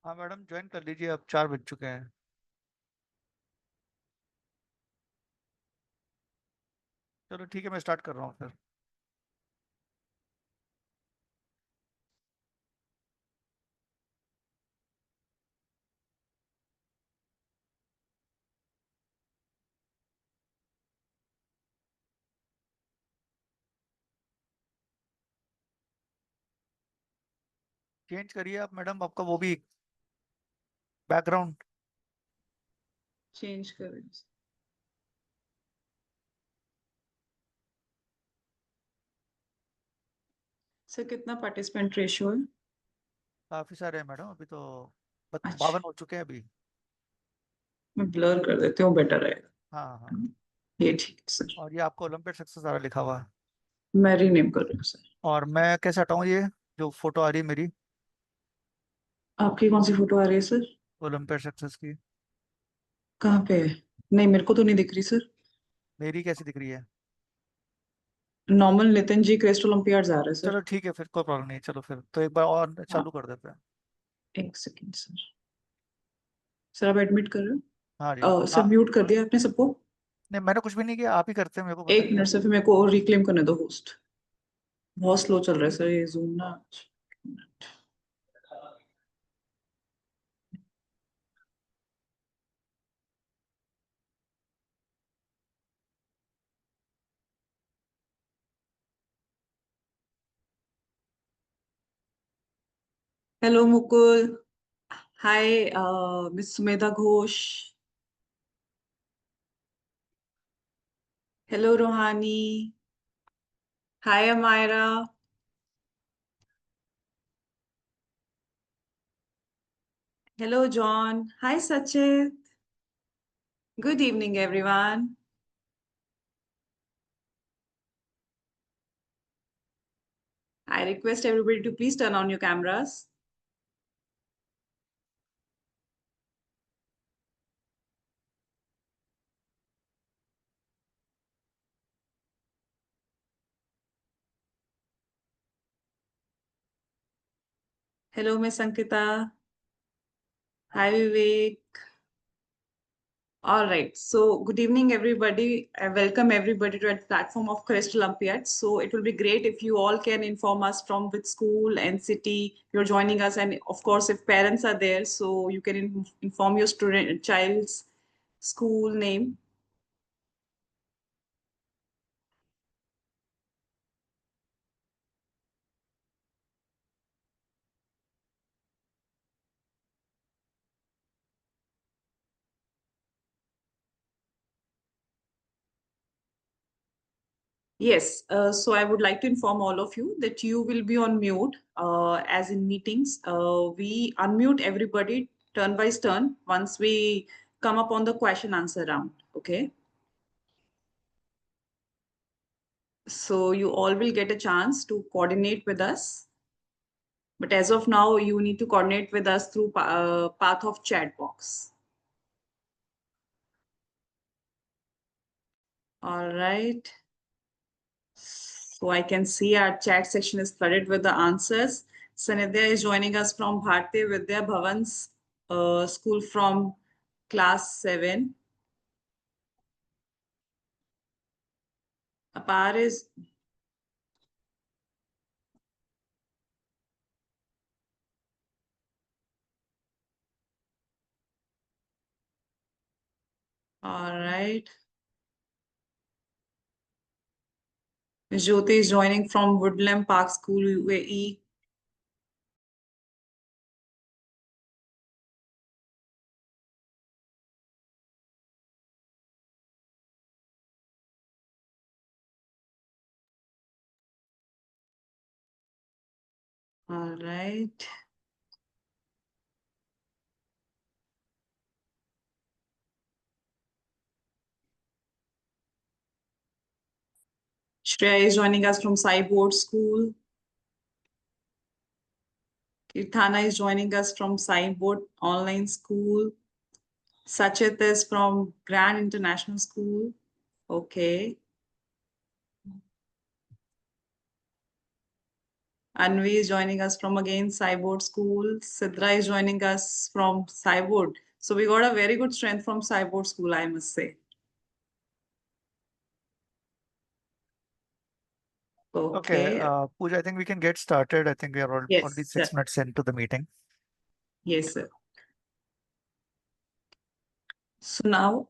हाँ madam, join कर लीजिए, अब 4 बज चुके हैं। चलो ठीक है, मैं स्टार्ट कर रहा हूँ फिर। चेंज करिए आप मैडम, आपका वो भी बैकग्राउंड। चेंज करें। सर कितना पार्टिसिपेंट रेशियो है? काफी सारे हैं मैडम, अभी तो अच्छा, 52 हो चुके हैं अभी। मैं ब्लर कर देती हूँ, बेटर रहेगा। हाँ हाँ। ये ठीक है सर। और ये आपको ओलंपियड सक्सेस आ रहा लिखा हुआ है। मैं रीनेम कर रही हूँ सर। और मैं कैसे हटाऊँ ये जो फोटो आ रही है मेरी, आपकी कौन सी फोटो आ रही है सर? ओलंपियड सक्सेस की? कहाँ पे है? नहीं, मेरे को तो नहीं दिख रही सर। मेरी कैसी दिख रही है? Normal Nitin ji crest Olympiads आ रहे हैं सर। चलो ठीक है, फिर कोई प्रॉब्लम नहीं, चलो फिर तो एक बार और हाँ, चालू कर देते हैं। एक सेकेंड सर। सर आप एडमिट कर रहे हाँ जी। हो? सर म्यूट कर दिया आपने सबको? नहीं, मैंने कुछ भी नहीं किया, आप ही करते हैं, मेरे को पता एक नहीं है। मिनट सर, फिर मेरे को रिक्लेम करने दो होस्ट। बहुत स्लो चल रहा है सर ये जूम ना। Hello Mukul. Hi miss Sumedha Ghosh. Hello Rohani. Hi Amaira. Hello John. Hi Sachit. Good evening everyone. I request everybody to please turn on your cameras. Hello, Miss Ankita. Hi, Vivek. All right. So, good evening, everybody. I welcome everybody to a platform of Crest Olympiad. So, it will be great if you all can inform us from which school and city you're joining us, and of course, if parents are there, so you can inform your student child's school name. Yes, so I would like to inform all of you that you will be on mute as in meetings. We unmute everybody turn by turn once we come up on the question answer round. Okay. So you all will get a chance to coordinate with us. But as of now, you need to coordinate with us through path of chat box. All right. So I can see our chat section is flooded with the answers. Sanidhya is joining us from Bharti Vidya Bhavan's school from class 7. Apar is all right. Jyoti is joining from Woodland Park School, UAE. All right. Shreya is joining us from Sai Board School. Kirthana is joining us from Sai Board Online School. Sachit is from Grand International School. Okay. Anvi is joining us from again Cyborg School. Sidra is joining us from Cyborg. So we got a very good strength from Cyborg School, I must say. Okay, Okay. Pooja, I think we can get started. I think we are already Yes, sir. 6 minutes into the meeting. Yes, sir. So now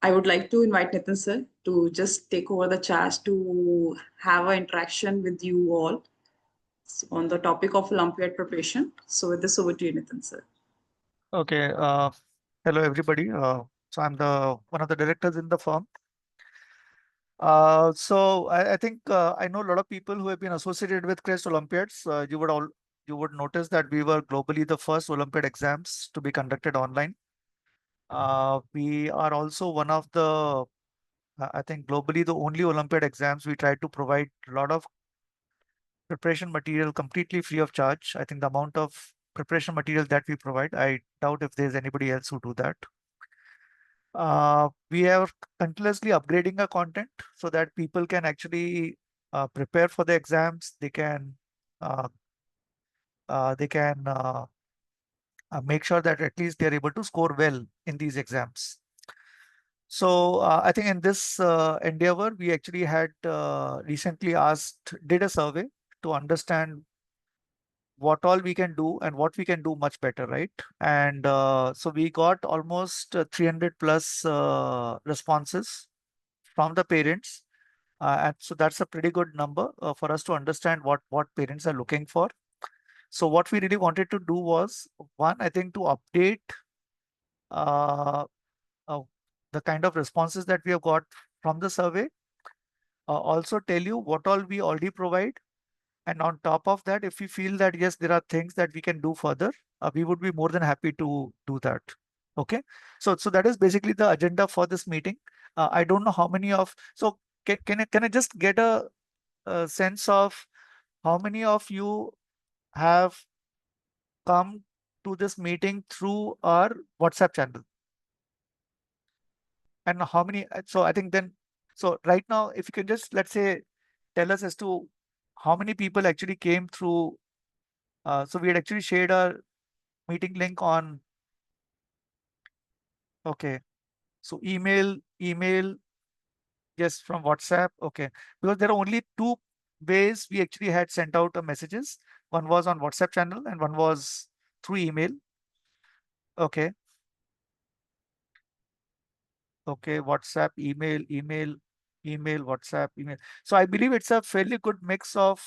I would like to invite Nitin sir to just take over the charge to have an interaction with you all on the topic of Olympiad preparation. So with this over to you, Nitin sir. Okay, hello everybody. So I'm the one of the directors in the firm. I think I know a lot of people who have been associated with Crest Olympiads. You would notice that we were globally the first Olympiad exams to be conducted online. We are also one of the I think globally the only Olympiad exams we try to provide a lot of preparation material completely free of charge. I think the amount of preparation material that we provide, I doubt if there's anybody else who do that. We are continuously upgrading our content so that people can actually prepare for the exams. Uh, they can make sure that at least they're able to score well in these exams. So I think in this endeavor, we actually had recently did a survey to understand what all we can do and what we can do much better, right? And so we got almost 300 plus responses from the parents. And so that's a pretty good number for us to understand what parents are looking for. So what we really wanted to do was, one, I think to update uh, uh, the kind of responses that we have got from the survey. Also tell you what all we already provide. And on top of that, if we feel that, yes, there are things that we can do further, we would be more than happy to do that. Okay. So that is basically the agenda for this meeting. I don't know how many of, so can I just get a sense of how many of you have come to this meeting through our WhatsApp channel? And how many, so I think then, so right now, if you can just, let's say, tell us as to how many people actually came through. So we had actually shared our meeting link on, okay. So email, yes, from WhatsApp. Okay. Because there are only two ways we actually had sent out messages. One was on WhatsApp channel and one was through email. Okay. Okay. WhatsApp, email, WhatsApp, email. So I believe it's a fairly good mix of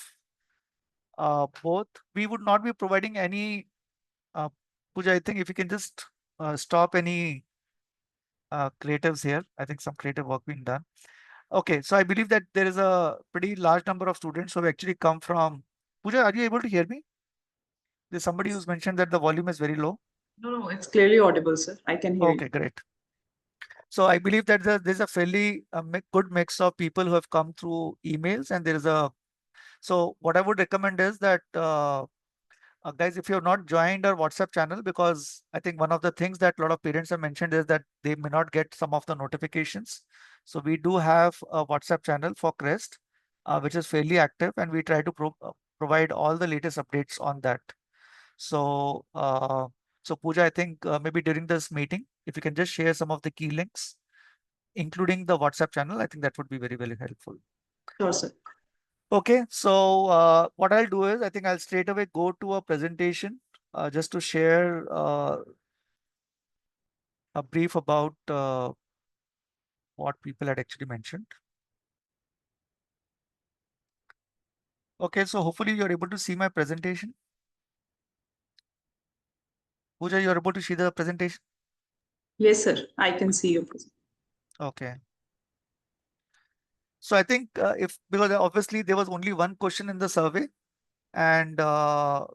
both. We would not be providing any, Pooja, I think if you can just stop any creatives here. I think some creative work being done. Okay, so I believe that there is a pretty large number of students who have actually come from. Pooja, are you able to hear me? There's somebody who's mentioned that the volume is very low. No, no, it's clearly audible, sir. I can hear you. Okay, great. So I believe that there's a fairly good mix of people who have come through emails, and there is a. So what I would recommend is that guys, if you have not joined our WhatsApp channel, because I think one of the things that a lot of parents have mentioned is that they may not get some of the notifications. So we do have a WhatsApp channel for Crest, which is fairly active, and we try to provide all the latest updates on that. So, so Pooja, I think maybe during this meeting, if you can just share some of the key links, including the WhatsApp channel, I think that would be very, very helpful. Sure, sir. Okay, so what I'll do is I think I'll straight away go to a presentation just to share a brief about what people had actually mentioned. Okay, so hopefully you're able to see my presentation. Pooja, you're able to see the presentation? Yes, sir. I can see you. Okay. So I think because obviously there was only one question in the survey, and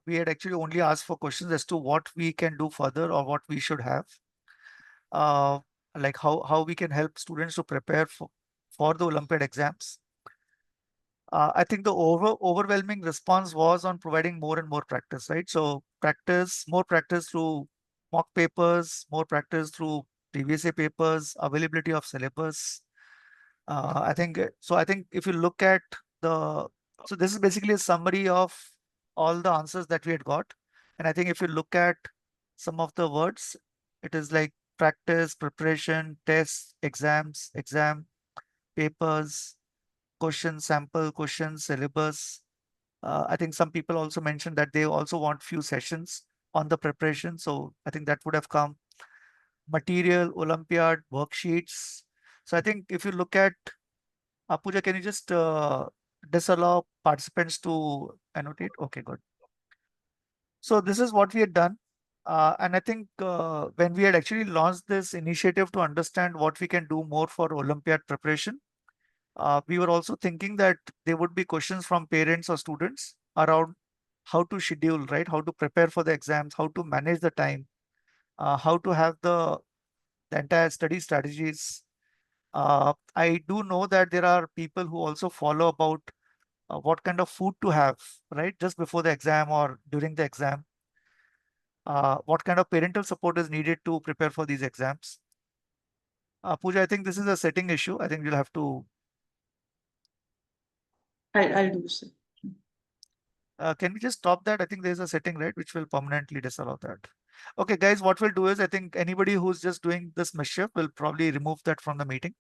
we had actually only asked for questions as to what we can do further or what we should have. uh, like how we can help students to prepare for the Olympiad exams. I think the overwhelming response was on providing more and more practice, right? So more practice through mock papers, more practice through previous year papers, availability of syllabus. I think so. I think if you look at the So this is basically a summary of all the answers that we had got. And I think if you look at some of the words, it is like practice, preparation, tests, exams, exam, papers, question, sample, question, syllabus. I think some people also mentioned that they also want few sessions on the preparation. So I think that would have come. Material, Olympiad, worksheets. So I think if you look at Pooja, can you just disallow participants to annotate? Okay, good. So this is what we had done. And I think when we had actually launched this initiative to understand what we can do more for Olympiad preparation, we were also thinking that there would be questions from parents or students around how to schedule, right? How to prepare for the exams, how to manage the time, how to have the entire study strategies. I do know that there are people who also follow about what kind of food to have, right? Just before the exam or during the exam. What kind of parental support is needed to prepare for these exams. Pooja, I think this is a setting issue. I think you'll have to. I'll do so. Can we just stop that? I think there's a setting, right, which will permanently disallow that. Okay, guys, what we'll do is I think anybody who's just doing this mischief will probably remove that from the meeting.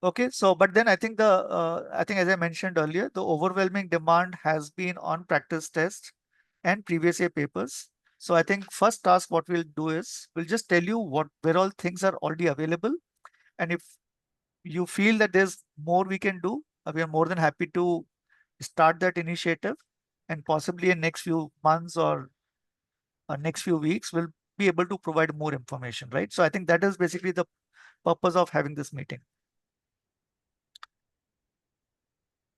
Okay, so but then I think as I mentioned earlier, the overwhelming demand has been on practice tests and previous year papers. So I think first task what we'll do is we'll just tell you what where all things are already available, and if you feel that there's more we can do, we are more than happy to start that initiative, and possibly in next few months or next few weeks we'll be able to provide more information, right? So I think that is basically the purpose of having this meeting.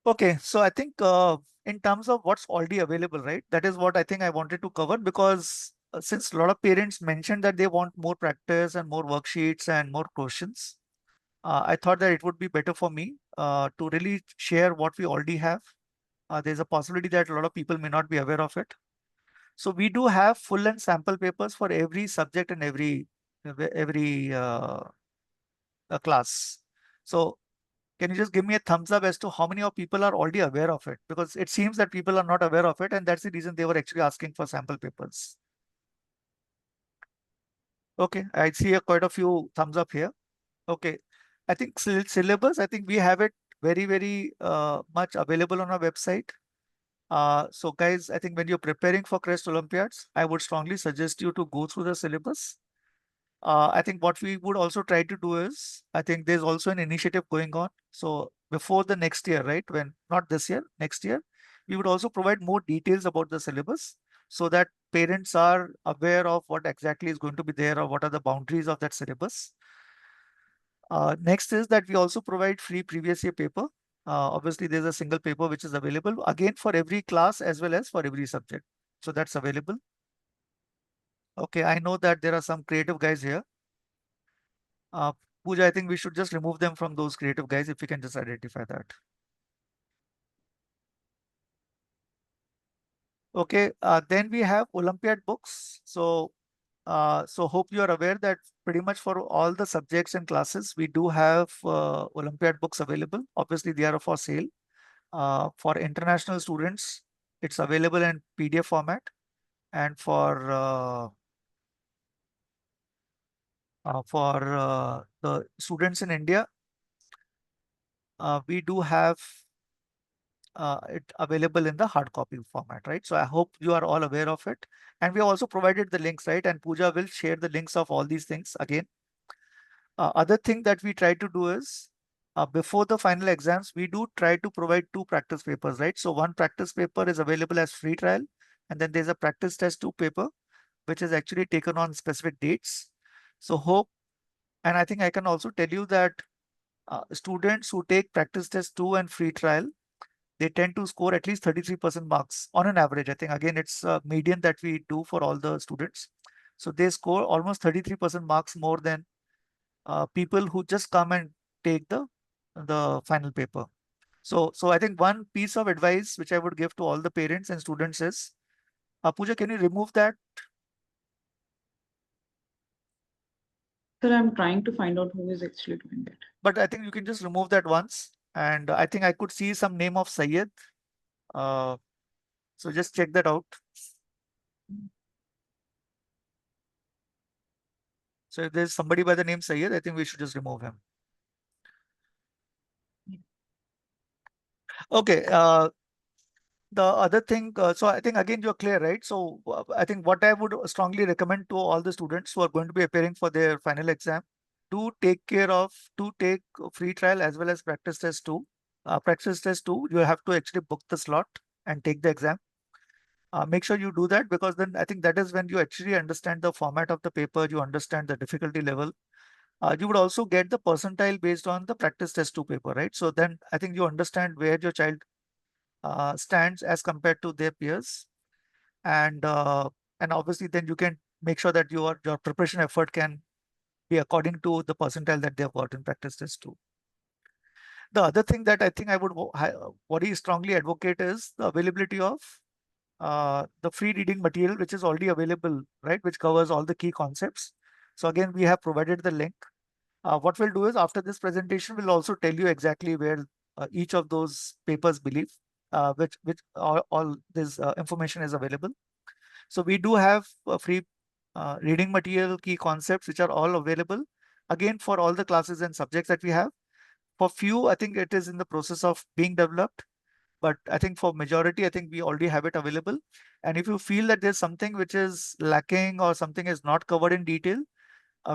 Okay, so I think in terms of what's already available, right? That is what I think I wanted to cover because since a lot of parents mentioned that they want more practice and more worksheets and more questions, I thought that it would be better for me to really share what we already have. There's a possibility that a lot of people may not be aware of it. So we do have full and sample papers for every subject and every class. So can you just give me a thumbs up as to how many of people are already aware of it? Because it seems that people are not aware of it, and that's the reason they were actually asking for sample papers. Okay, I see quite a few thumbs up here. Okay, I think syllabus, I think we have it very much available on our website. So guys, I think when you're preparing for Crest Olympiads, I would strongly suggest you to go through the syllabus. I think what we would also try to do is, I think there's also an initiative going on. So before the next year, right? When not this year, next year, we would also provide more details about the syllabus so that parents are aware of what exactly is going to be there or what are the boundaries of that syllabus. Next is that we also provide free previous year paper. Obviously, there's a single paper which is available again for every class as well as for every subject. So that's available. Okay, I know that there are some creative guys here. Uh, Pooja, I think we should just remove them from those creative guys if we can just identify that. Okay, then we have Olympiad books. So hope you are aware that pretty much for all the subjects and classes, we do have Olympiad books available. Obviously, they are for sale. For international students, it's available in PDF format. And for the students in India, we do have it available in the hard copy format, right? So I hope you are all aware of it. And we also provided the links, right? And Pooja will share the links of all these things again. Other thing that we try to do is before the final exams, we do try to provide two practice papers, right? So one practice paper is available as free trial, and then there's a practice test two paper, which is actually taken on specific dates. So hope, and I think I can also tell you that students who take practice test two and free trial, they tend to score at least 33% marks on an average. I think again, it's a median that we do for all the students. So they score almost 33% marks more than people who just come and take the final paper. So I think one piece of advice which I would give to all the parents and students is, Pooja, can you remove that? Sir, I'm trying to find out who is actually doing it. But I think you can just remove that once And I think I could see some name of Syed. Uh, so just check that out. So if there's somebody by the name Syed, I think we should just remove him. Okay. The other thing, so I think again you're clear, right? So I think what I would strongly recommend to all the students who are going to be appearing for their final exam, to take a free trial as well as practice test two. Practice test two, you have to actually book the slot and take the exam. Make sure you do that, because then I think that is when you actually understand the format of the paper, you understand the difficulty level. You would also get the percentile based on the practice test two paper, right? So then I think you understand where your child stands as compared to their peers, and obviously then you can make sure that your preparation effort can be according to the percentile that they've got in practice test two. The other thing that I think I would very strongly advocate is the availability of the free reading material which is already available, right, which covers all the key concepts. So again, we have provided the link. What we'll do is, after this presentation, we'll also tell you exactly where each of those papers believe, which all this information is available. So we do have free reading material, key concepts, which are all available, again, for all the classes and subjects that we have. For few, I think it is in the process of being developed, but I think for majority, I think we already have it available. And if you feel that there's something which is lacking or something is not covered in detail,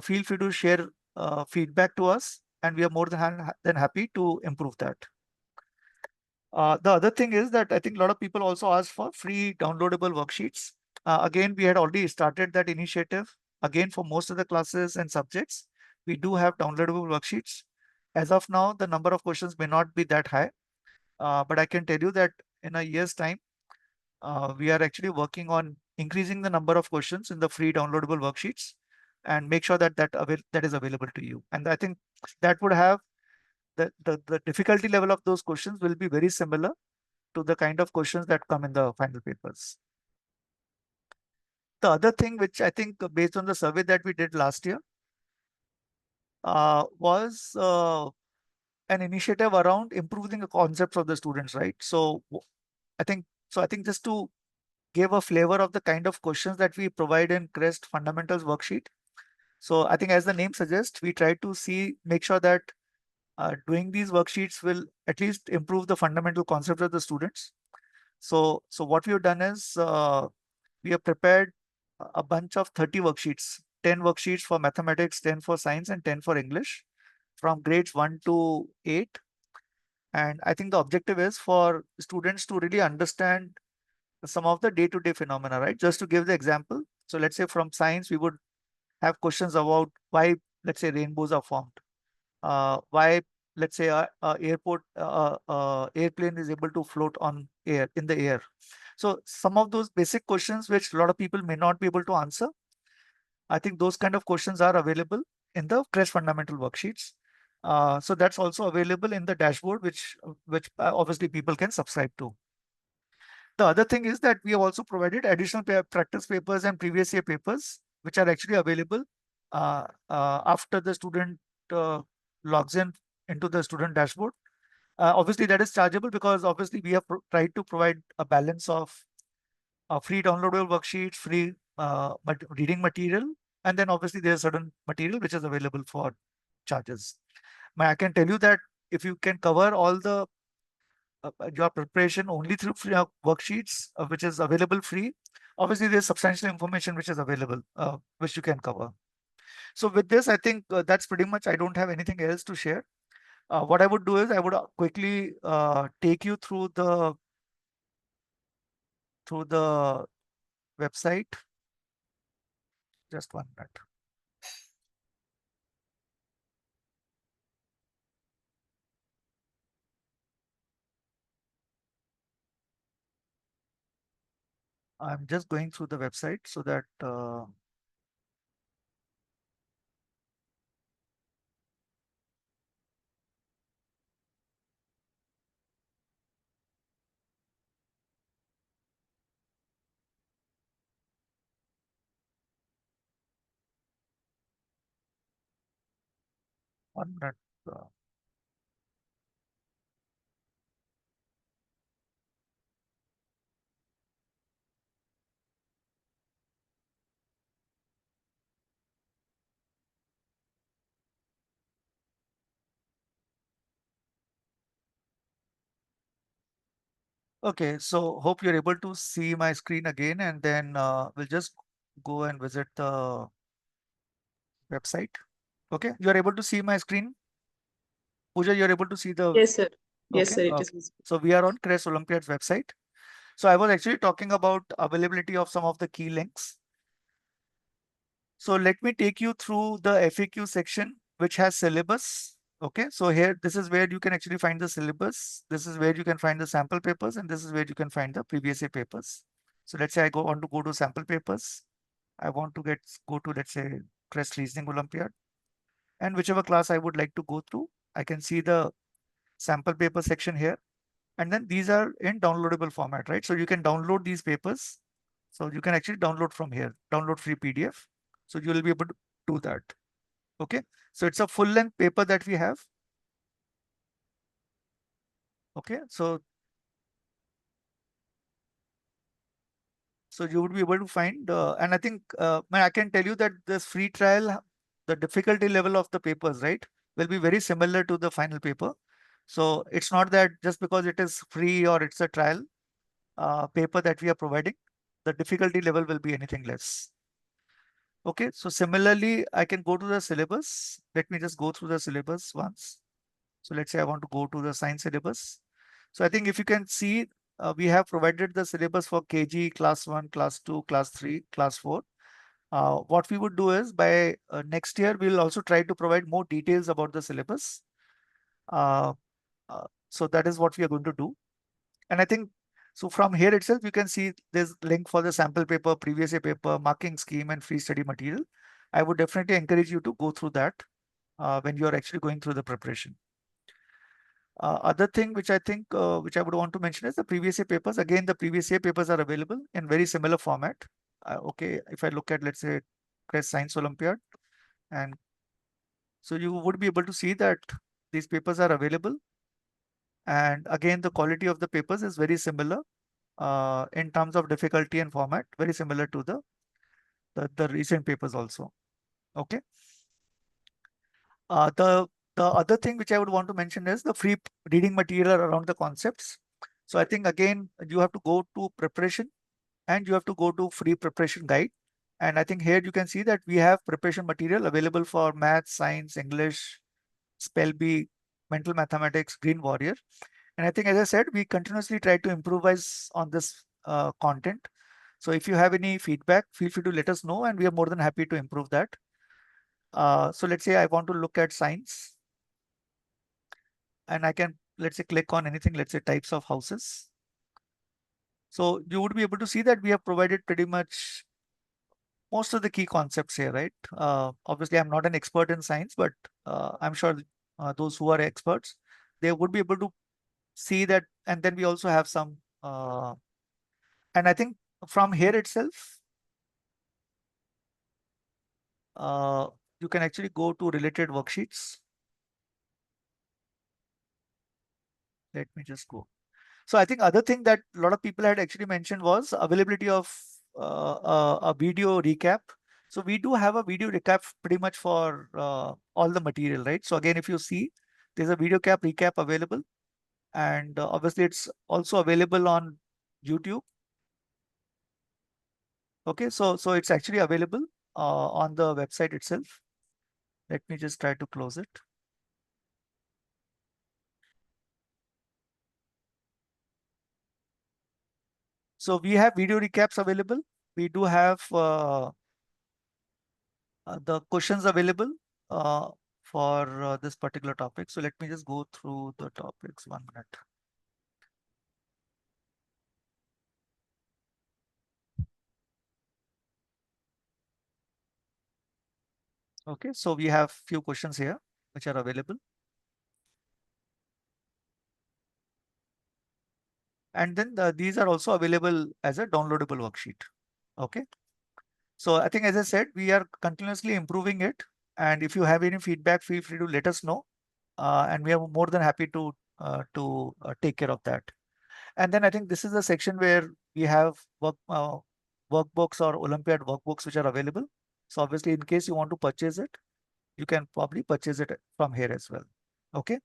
feel free to share feedback to us, and we are more than happy to improve that. The other thing is that I think a lot of people also ask for free downloadable worksheets. Again, we had already started that initiative. Again, for most of the classes and subjects, we do have downloadable worksheets. As of now, the number of questions may not be that high, but I can tell you that in a year's time, we are actually working on increasing the number of questions in the free downloadable worksheets, and make sure that that is available to you. And I think that would have the difficulty level of those questions will be very similar to the kind of questions that come in the final papers. The other thing which I think, based on the survey that we did last year, was an initiative around improving the concepts of the students, right? I think just to give a flavor of the kind of questions that we provide in CREST fundamentals worksheet. So I think, as the name suggests, we try to make sure that doing these worksheets will at least improve the fundamental concepts of the students. So what we have done is, we have prepared a bunch of 30 worksheets, 10 worksheets for mathematics, 10 for science, and 10 for English, from grades 1 to 8. And I think the objective is for students to really understand some of the day-to-day phenomena, right? Just to give the example. So let's say from science, we would have questions about why, let's say, rainbows are formed. Why, let's say, airplane is able to float in the air. So some of those basic questions which a lot of people may not be able to answer, I think those kind of questions are available in the CREST fundamental worksheets. So that's also available in the dashboard, which obviously people can subscribe to. The other thing is that we have also provided additional practice papers and previous year papers, which are actually available after the student uh, logs in into the student dashboard. Obviously, that is chargeable, because obviously we have tried to provide a balance of free downloadable worksheets, free reading material, and then obviously there's certain material which is available for charges. I can tell you that if you can cover all the your preparation only through free worksheets, which is available free, obviously there's substantial information which is available, which you can cover. So with this, I think that's pretty much. I don't have anything else to share. What I would do is I would quickly take you through the website. Just 1 minute. I'm just going through the website so that 1 minute. Okay, so hope you're able to see my screen again, and then we'll just go and visit the website. Okay, you're able to see my screen. Pooja, you're able to see the. Yes, sir. Yes, Okay, sir. It is okay. visible. So we are on Crest Olympiad's website. So I was actually talking about availability of some of the key links. So let me take you through the FAQ section, which has syllabus. Okay, so here, this is where you can actually find the syllabus. This is where you can find the sample papers, and this is where you can find the previous year papers. So let's say I want to go to sample papers. I want to go to, let's say, Crest Reasoning Olympiad, and whichever class I would like to go through, I can see the sample paper section here. And then these are in downloadable format, right? So you can download these papers. So you can actually download from here, download free PDF. So you will be able to do that. Okay. So it's a full length paper that we have. Okay. So you would be able to find, and I think, I can tell you that this free trial, the difficulty level of the papers, right, will be very similar to the final paper. So it's not that just because it is free or it's a trial paper that we are providing, the difficulty level will be anything less. Okay, so similarly, I can go to the syllabus. Let me just go through the syllabus once. So let's say I want to go to the science syllabus. So I think if you can see, we have provided the syllabus for KG, class 1, class 2, class 3, class 4. What we would do is by next year, we'll also try to provide more details about the syllabus. Uh, so that is what we are going to do. And I think, so from here itself, you can see this link for the sample paper, previous year paper, marking scheme, and free study material. I would definitely encourage you to go through that when you're actually going through the preparation. Other thing which I think, which I would want to mention is the previous year papers. Again, the previous year papers are available in very similar format. Okay, if I look at, let's say, Crest Science Olympiad, and so you would be able to see that these papers are available. And again, the quality of the papers is very similar in terms of difficulty and format, very similar to the recent papers also. Okay. The other thing which I would want to mention is the free reading material around the concepts. So I think again you have to go to preparation and you have to go to free preparation guide. And I think here you can see that we have preparation material available for math, science, English, spell bee, mental mathematics, green warrior. And I think, as I said, we continuously try to improvise on this content. So if you have any feedback, feel free to let us know, and we are more than happy to improve that. So let's say I want to look at science, and I can, let's say, click on anything, let's say types of houses. So you would be able to see that we have provided pretty much most of the key concepts here, right? Obviously, I'm not an expert in science, but I'm sure those who are experts, they would be able to see that. And then we also have some, and I think from here itself, uh, you can actually go to related worksheets. Let me just go. So I think other thing that a lot of people had actually mentioned was availability of a video recap. So we do have a video recap pretty much for all the material, right? So again, if you see, there's a video cap recap available, and obviously it's also available on YouTube. Okay, so it's actually available on the website itself. Let me just try to close it. So we have video recaps available. We do have the questions available for this particular topic. So let me just go through the topics 1 minute. Okay, so we have few questions here which are available. And then these are also available as a downloadable worksheet. Okay. So I think, as I said, we are continuously improving it. And if you have any feedback, feel free to let us know. And we are more than happy to take care of that. And then I think this is the section where we have workbooks or Olympiad workbooks which are available. So obviously, in case you want to purchase it, you can probably purchase it from here as well. Okay.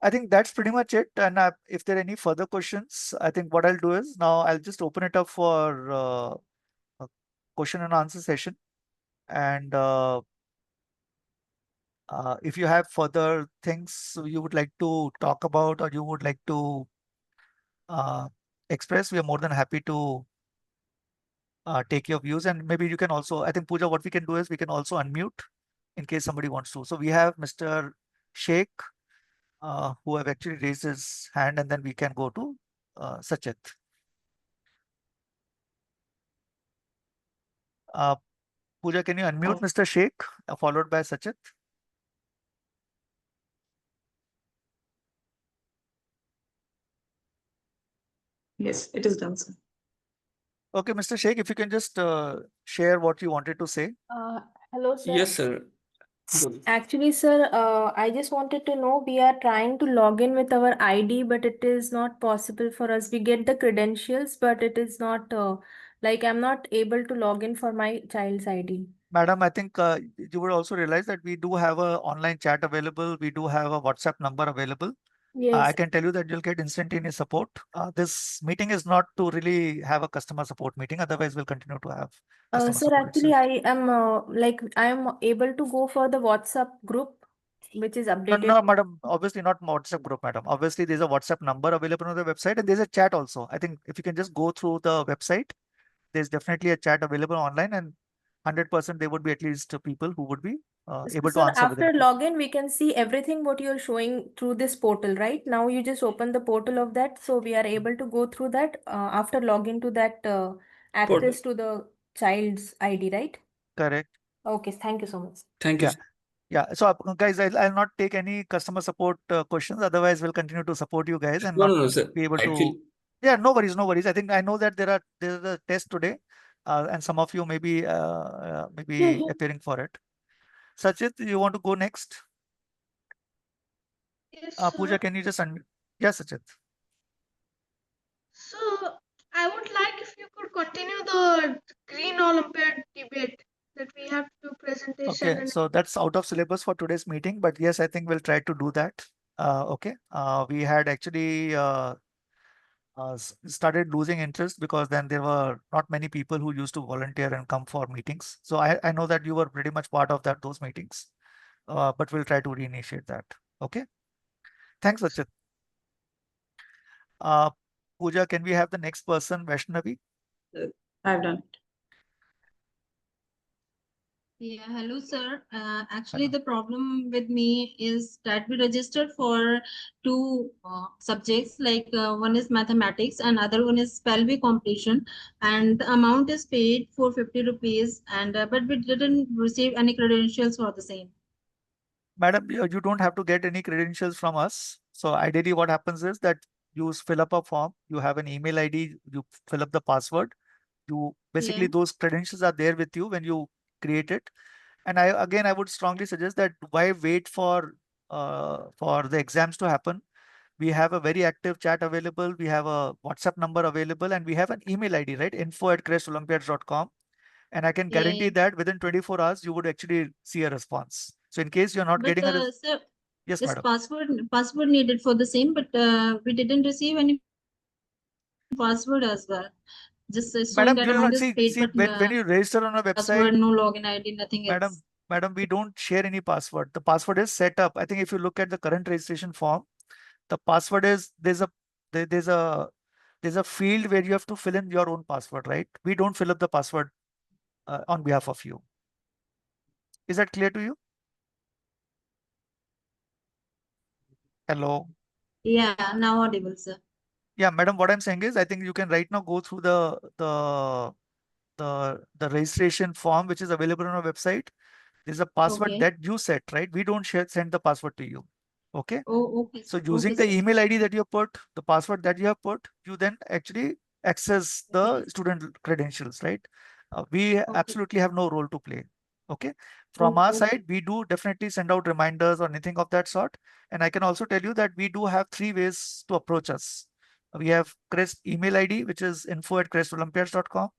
I think that's pretty much it. And if there are any further questions, I think what I'll do is now I'll just open it up for a question and answer session. And if you have further things you would like to talk about or you would like to uh, express, we are more than happy to take your views. And maybe you can also, I think, Pooja, what we can do is we can also unmute in case somebody wants to. So we have Mr. Sheikh who have actually raised his hand, and then we can go to Sachit. Uh, Pooja, can you unmute Mr. Sheikh, followed by Sachit? Yes, it is done, sir. Okay, Mr. Sheikh, if you can just share what you wanted to say. Uh, Hello, sir. Yes, sir. Good. Actually, sir, I just wanted to know, we are trying to log in with our ID, but it is not possible for us. We get the credentials, but it is not, like I'm not able to log in for my child's ID. Madam, I think you would also realize that we do have a online chat available. We do have a WhatsApp number available. I Yes. can tell you that you'll get instantaneous support. This meeting is not to really have a customer support meeting. Otherwise, we'll continue to have customer Sir, support actually, itself. I am like I am able to go for the WhatsApp group, which is No, updated. no, madam. Obviously, not WhatsApp group, madam. Obviously, there's a WhatsApp number available on the website, and there's a chat also. I think if you can just go through the website, there's definitely a chat available online, and 100% there would be at least people who would be So, able to sir, answer within after a few. login, we can see everything what you're showing through this portal, right? Now you just open the portal of that, so we are able to go through that after login to that Portal. access to the child's ID, right? Correct. Okay, thank you so much. Thank you, Yeah. sir. Yeah. So, guys, I'll not take any customer support questions. Otherwise, we'll continue to support you guys and No, not no, no, sir. be able to. Actually, Yeah, no worries, no worries. I think I know that there's a test today, and some of you may be Mhm. appearing for it. Sachit, you want to go next? Yes, Pooja, sir. can you just unmute? Yes, Sachit. So I would like if you could continue the Green Olympiad debate that we have to do presentation Okay, and so that's out of syllabus for today's meeting, but yes, I think we'll try to do that. Okay. We had actually started losing interest because then there were not many people who used to volunteer and come for meetings. So I know that you were pretty much part of those meetings, but we'll try to reinitiate that. Okay. Thanks, Achit. Uh, Pooja, can we have the next person, Vaishnavi? I've done it. Yeah, hello, sir. Actually, Hello. the problem with me is that we registered for two subjects, like one is mathematics and other one is spell bee competition, and the amount is paid for 50 rupees, and but we didn't receive any credentials for the same. Madam, you don't have to get any credentials from us. So ideally, what happens is that you fill up a form, you have an email ID, you fill up the password. You basically Yeah, those credentials are there with you when you create it. And I would strongly suggest that why wait for the exams to happen? We have a very active chat available. We have a WhatsApp number available, and we have an email ID, right? info@crestolympiads.com. And I can yeah, guarantee yeah. that within 24 hours, you would actually see a response. So in case you're not But getting sir, yes, this madam. password needed for the same, but we didn't receive any password as well. Just showing Madam, that you'll amount not is see paid, but when you register on a website, password, no login ID, nothing madam, else. madam, we don't share any password. The password is set up. I think if you look at the current registration form, the password is there- there's a field where you have to fill in your own password, right? We don't fill up the password on behalf of you. Is that clear to you? Hello. Yeah, now audible, sir. Yeah, madam, what I'm saying is I think you can right now go through the registration form which is available on our website. There's a password Okay. that you set, right? We don't send the password to you. Okay. Oh, okay, So sir. Okay, using the sir. email ID that you put, the password that you have put, you then actually access the Okay. student credentials, right? We Okay. absolutely have no role to play. Okay. From Oh, our okay. side, we do definitely send out reminders or anything of that sort. And I can also tell you that we do have three ways to approach us. We have Crest email ID, which is info@crestolympiads.com.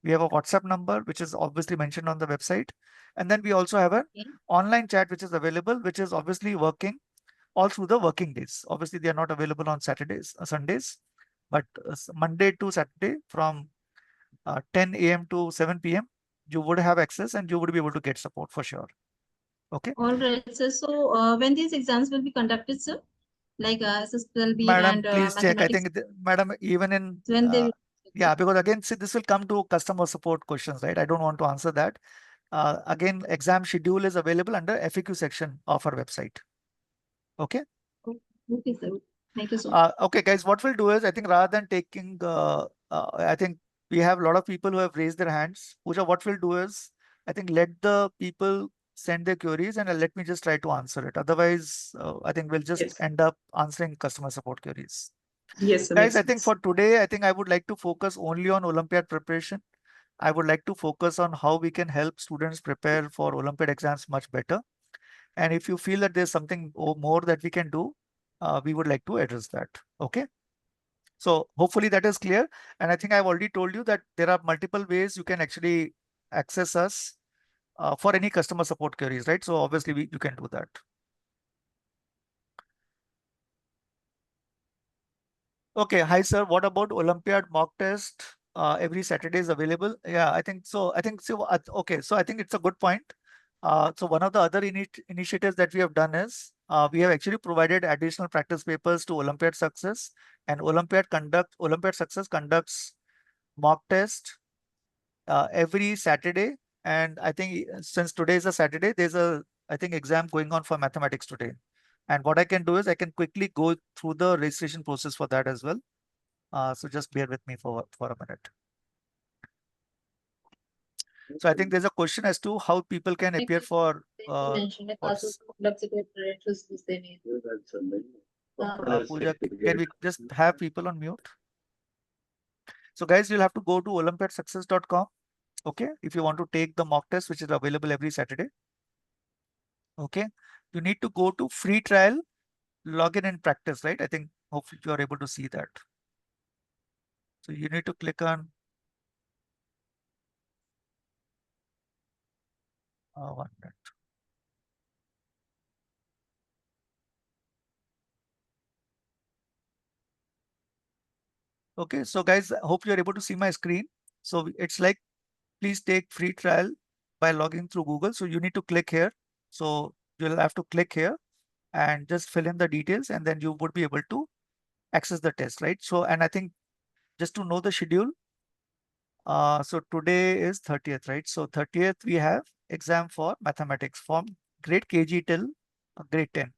We have a WhatsApp number, which is obviously mentioned on the website. And then we also have an Okay. online chat, which is available, which is obviously working all through the working days. Obviously, they are not available on Saturdays, Sundays, but Monday to Saturday from 10 a.m. to 7 p.m. you would have access and you would be able to get support for sure. Okay. All right, sir. So when these exams will be conducted, sir? Like SSLB Madam, and please check. I mathematics, think, madam, even in, when they will yeah, because again, see, this will come to customer support questions, right? I don't want to answer that. Again, exam schedule is available under FAQ section of our website. Okay. Okay, sir. Thank you so much. Okay, guys, what we'll do is, I think rather than taking, I think we have a lot of people who have raised their hands. Pooja, what we'll do is, I think let the people send their queries and let me just try to answer it. Otherwise, I think we'll just Yes. end up answering customer support queries. Yes, sir, Guys, makes I think sense. for today, I think I would like to focus only on Olympiad preparation. I would like to focus on how we can help students prepare for Olympiad exams much better. And if you feel that there's something more that we can do, we would like to address that. Okay. So hopefully that is clear. And I think I've already told you that there are multiple ways you can actually access us for any customer support queries, right? So obviously you can do that. Okay, hi sir. What about Olympiad mock test? Every Saturday is available. Yeah, I think so. I think so. Okay, so I think it's a good point. So one of the other initiatives that we have done is we have actually provided additional practice papers to Olympiad Success, and Olympiad Success conducts mock test every Saturday. And I think since today is a Saturday, there's a I think exam going on for mathematics today. And what I can do is I can quickly go through the registration process for that as well. So just bear with me for a minute. So I think there's a question as to how people can appear for what's Pooja, can we just have people on mute? So guys, you'll have to go to olympiadsuccess.com. Okay, if you want to take the mock test, which is available every Saturday. Okay, you need to go to free trial, login and practice, right? I think hopefully you are able to see that. So you need to click on one minute. Okay, so guys, I hope you're able to see my screen. So it's like, please take free trial by logging through Google. So you need to click here. So you'll have to click here and just fill in the details, and then you would be able to access the test, right? So, and I think just to know the schedule, so today is 30th, right? So 30th, we have exam for mathematics from grade KG till grade 10.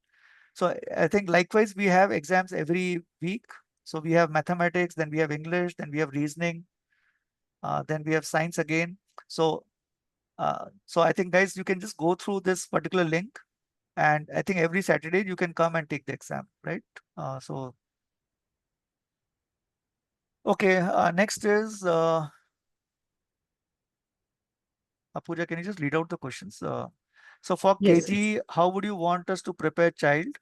So I think likewise, we have exams every week. So we have mathematics, then we have English, then we have reasoning, then we have science again. So, so I think guys, you can just go through this particular link, and I think every Saturday you can come and take the exam, right? So, okay, next is Pooja, can you just read out the questions? So for Yes. KG, how would you want us to prepare child?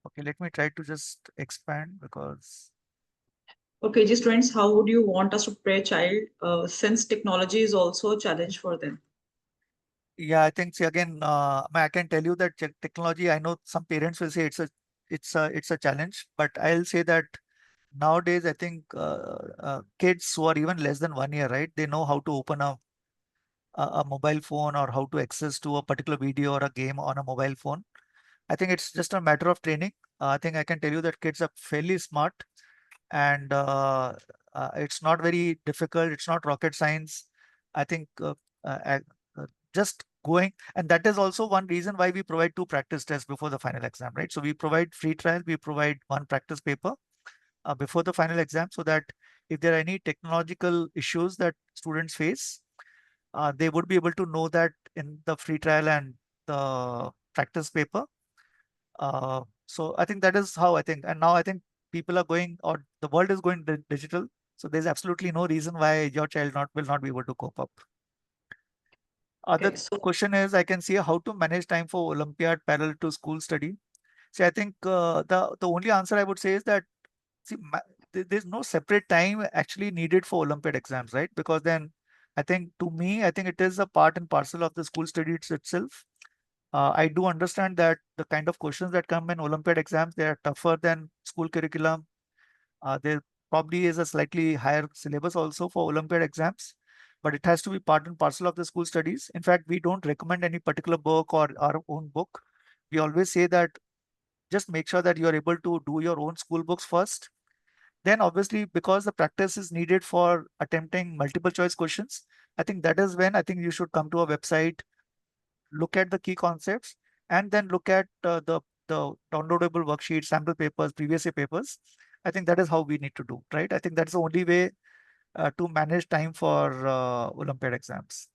Okay, let me try to just expand because. Okay, just students, how would you want us to prepare child since technology is also a challenge for them? Yeah, I think see again, I can tell you that technology. I know some parents will say it's a challenge, but I'll say that nowadays I think kids who are even less than 1 year, right? They know how to open a mobile phone or how to access to a particular video or a game on a mobile phone. I think it's just a matter of training. I think I can tell you that kids are fairly smart, and it's not very difficult. It's not rocket science. I think uh, uh, just going, and that is also one reason why we provide 2 practice tests before the final exam, right? So we provide free trial, we provide 1 practice paper before the final exam, so that if there are any technological issues that students face, they would be able to know that in the free trial and the practice paper. So I think that is how I think, and now I think people are going, or the world is going digital. So there's absolutely no reason why your child will not be able to cope up. Other Okay, so question is, I can see how to manage time for Olympiad parallel to school study. See, I think the only answer I would say is that see, there's no separate time actually needed for Olympiad exams, right? Because then I think to me, I think it is a part and parcel of the school studies itself. I do understand that the kind of questions that come in Olympiad exams, they are tougher than school curriculum. There probably is a slightly higher syllabus also for Olympiad exams, but it has to be part and parcel of the school studies. In fact, we don't recommend any particular book or our own book. We always say that just make sure that you are able to do your own school books first. Then obviously, because the practice is needed for attempting multiple choice questions, I think that is when I think you should come to a website, look at the key concepts, and then look at the downloadable worksheets, sample papers, previous year papers. I think that is how we need to do, right? I think that's the only way to manage time for Olympiad exams.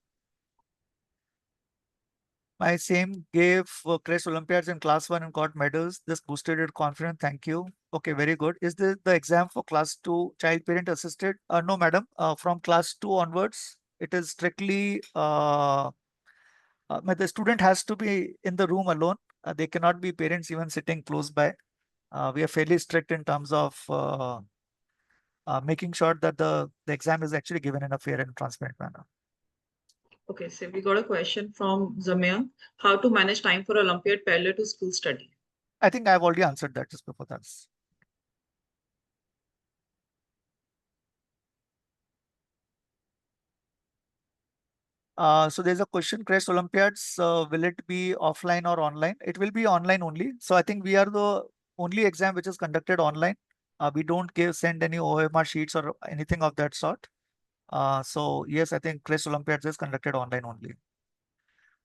My same gave Crest Olympiads in class 1 and got medals. This boosted your confidence. Thank you. Okay, very good. Is this the exam for class 2 child parent assisted? No, madam. From class 2 onwards, it is strictly but the student has to be in the room alone. They cannot be parents even sitting close by. We are fairly strict in terms of making sure that the exam is actually given in a fair and transparent manner. Okay, so we got a question from Zamir. How to manage time for Olympiad parallel to school study? I think I've already answered that just before that. So there's a question, Crest Olympiads, will it be offline or online? It will be online only. So I think we are the only exam which is conducted online. We don't send any OMR sheets or anything of that sort. So yes, I think Crest Olympiads is conducted online only.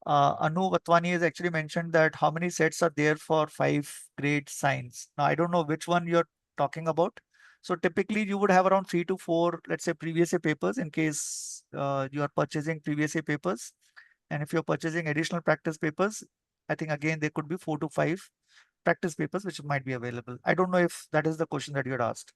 Anu Vatwani has actually mentioned that how many sets are there for 5 grade science. Now, I don't know which one you're talking about. So typically you would have around 3 to 4, let's say previous year papers in case you are purchasing previous year papers. And if you're purchasing additional practice papers, I think again, there could be 4 to 5 practice papers which might be available. I don't know if that is the question that you had asked.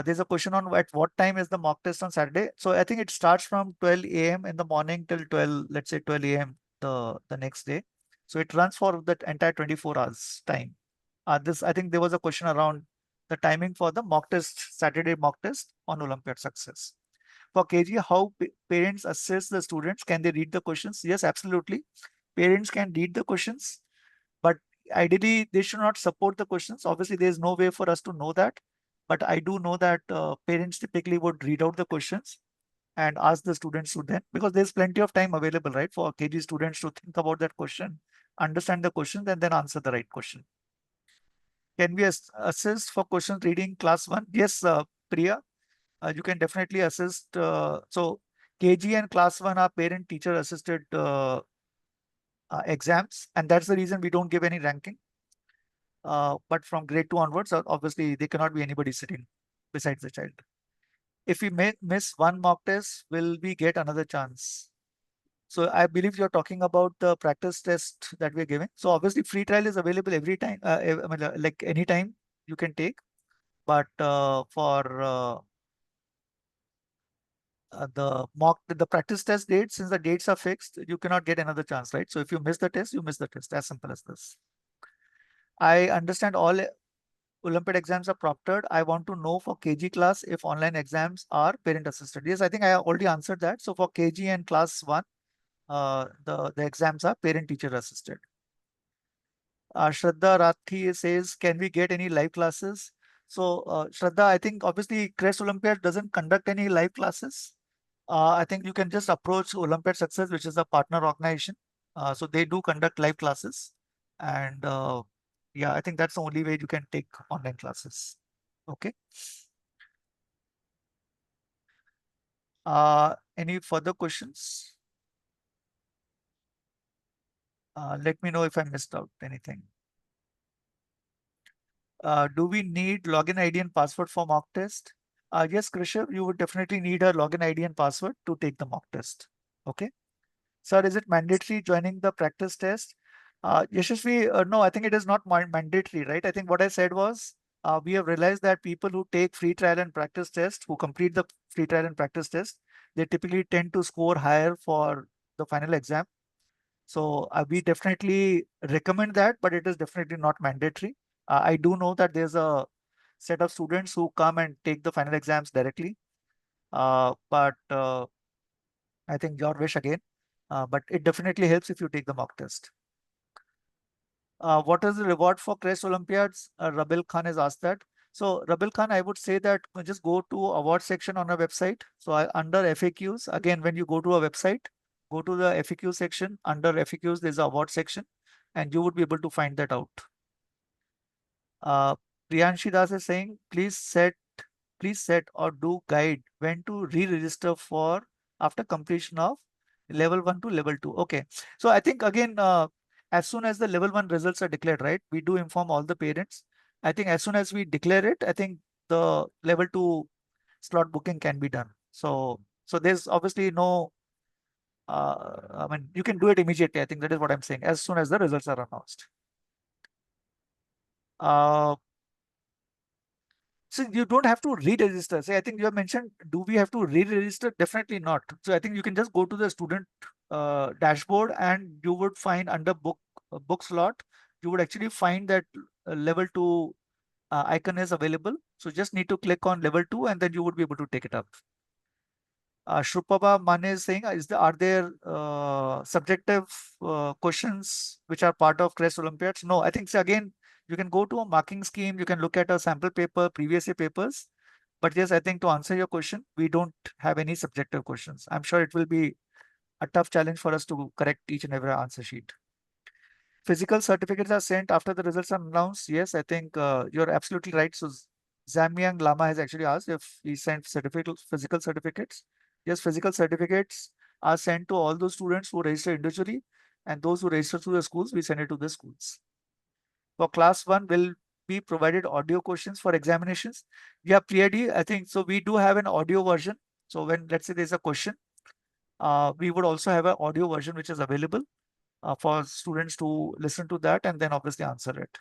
There's a question on at what time is the mock test on Saturday. So I think it starts from 12 a.m. in the morning till 12, let's say 12 a.m. The next day. So it runs for the entire 24 hours time. This I think there was a question around the timing for the mock test, Saturday mock test on Olympiad success. For KG, how parents assess the students? Can they read the questions? Yes, absolutely. Parents can read the questions, but ideally they should not support the questions. Obviously, there is no way for us to know that. But I do know that parents typically would read out the questions and ask the students to then, because there's plenty of time available, right, for KG students to think about that question, understand the question, and then answer the right question. Can we assist for questions reading class 1? Yes, Priya, you can definitely assist. So KG and class 1 are parent teacher assisted exams, and that's the reason we don't give any ranking. But from grade 2 onwards, obviously, there cannot be anybody sitting besides the child. If we may miss one mock test, will we get another chance? So I believe you're talking about the practice test that we're giving. So obviously, free trial is available every time, I mean, like any time you can take. But the practice test date, since the dates are fixed, you cannot get another chance, right? So if you miss the test, you miss the test. As simple as this. I understand all Olympiad exams are proctored. I want to know for KG class if online exams are parent assisted. Yes, I think I already answered that. So for KG and class 1, the exams are parent teacher assisted. Shraddha Rathi says, can we get any live classes? So Shraddha, I think obviously Crest Olympiad doesn't conduct any live classes. I think you can just approach Olympiad Success, which is a partner organization. So they do conduct live classes. And yeah, I think that's the only way you can take online classes. Okay. Any further questions? Let me know if I missed out anything. Do we need login ID and password for mock test? Yes, Krisha, you would definitely need a login ID and password to take the mock test. Okay. Sir, is it mandatory joining the practice test? Yashasvi, no, I think it is not mandatory, right? I think what I said was we have realized that people who take free trial and practice test, who complete the free trial and practice test, they typically tend to score higher for the final exam. So we definitely recommend that, but it is definitely not mandatory. I do know that there's a set of students who come and take the final exams directly. But I think your wish again. But it definitely helps if you take the mock test. What is the reward for Crest Olympiads? Rabil Khan has asked that. So Rabil Khan, I would say that just go to award section on our website. So under FAQs, again, when you go to a website, go to the FAQ section. Under FAQs, there's a award section, and you would be able to find that out. Priyanshi Das is saying, please set or do guide when to re-register for after completion of level 1 to level 2. Okay. So I think again, as soon as the level 1 results are declared, right, we do inform all the parents. I think as soon as we declare it, I think the level 2 slot booking can be done. So there's obviously no, I mean, you can do it immediately. I think that is what I'm saying, as soon as the results are announced. So you don't have to re-register. Say, I think you have mentioned, do we have to re-register? Definitely not. So I think you can just go to the student dashboard, and you would find under book slot, you would actually find that level 2 icon is available. So just need to click on level 2, and then you would be able to take it up. Shrupaba Mane is saying, are there subjective questions which are part of Crest Olympiads? No, I think, so again, you can go to a marking scheme, you can look at a sample paper, previous year papers. But yes, I think to answer your question, we don't have any subjective questions. I'm sure it will be a tough challenge for us to correct each and every answer sheet. Physical certificates are sent after the results are announced. Yes, I think you're absolutely right. So Zamyang Lama has actually asked if we sent physical certificates. Yes, physical certificates are sent to all those students who register individually, and those who register through the schools, we send it to the schools. For class 1, will be provided audio questions for examinations. Yeah, PID, I think so. We do have an audio version. So when, let's say, there's a question, we would also have an audio version which is available for students to listen to that and then obviously answer it.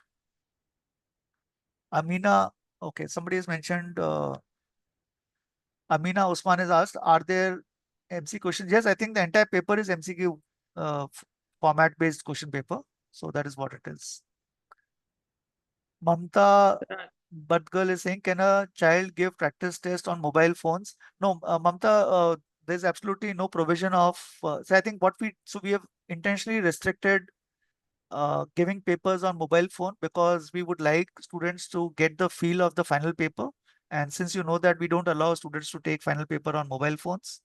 Amina, okay, somebody has mentioned, Amina Usman has asked, are there MC questions? Yes, I think the entire paper is MCQ format based question paper. So that is what it is. Mamta Badgal is saying, can a child give practice test on mobile phones? No, Mamta, there's absolutely no provision of, so I think we have intentionally restricted giving papers on mobile phone because we would like students to get the feel of the final paper. And since you know that we don't allow students to take final paper on mobile phones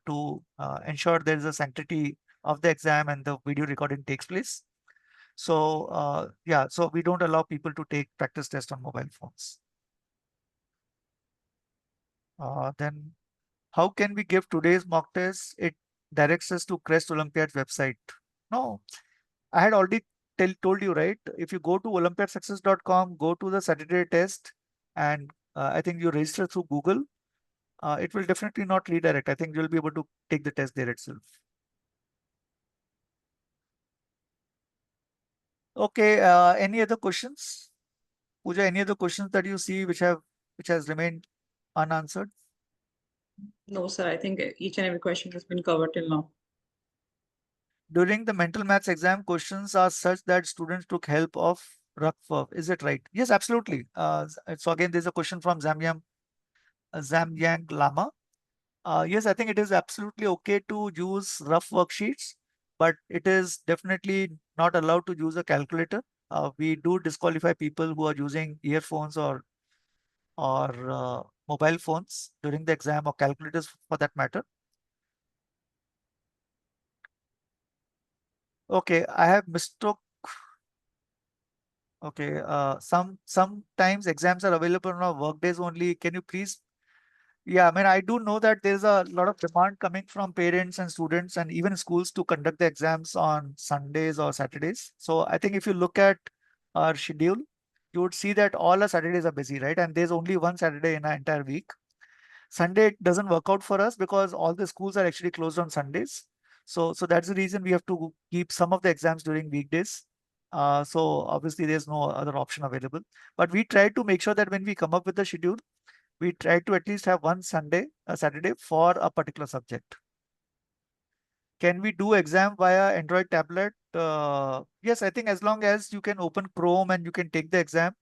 to ensure there is a sanctity of the exam and the video recording takes place. So yeah, so we don't allow people to take practice test on mobile phones. Then how can we give today's mock test? It directs us to Crest Olympiad website. No, I had already told you, right? If you go to olympiadsuccess.com, go to the Saturday test, and I think you register through Google, it will definitely not redirect. I think you'll be able to take the test there itself. Okay, any other questions? Pooja, any other questions that you see which has remained unanswered? No, sir. I think each and every question has been covered till now. During the mental maths exam, questions are such that students took help of Rakfov. Is it right? Yes, absolutely. So again, there's a question from Zamyang Lama. Yes, I think it is absolutely okay to use rough worksheets, but it is definitely not allowed to use a calculator. We do disqualify people who are using earphones or mobile phones during the exam, or calculators for that matter. Okay, I have mistook. Okay, sometimes exams are available on our work days only. Can you please? Yeah, I mean, I do know that there's a lot of demand coming from parents and students and even schools to conduct the exams on Sundays or Saturdays. So I think if you look at our schedule, you would see that all our Saturdays are busy, right? And there's only one Saturday in our entire week. Sunday doesn't work out for us because all the schools are actually closed on Sundays. So that's the reason we have to keep some of the exams during weekdays. So obviously there's no other option available. But we try to make sure that when we come up with the schedule, we try to at least have one Saturday for a particular subject. Can we do exam via Android tablet? Yes, I think as long as you can open Chrome and you can take the exam,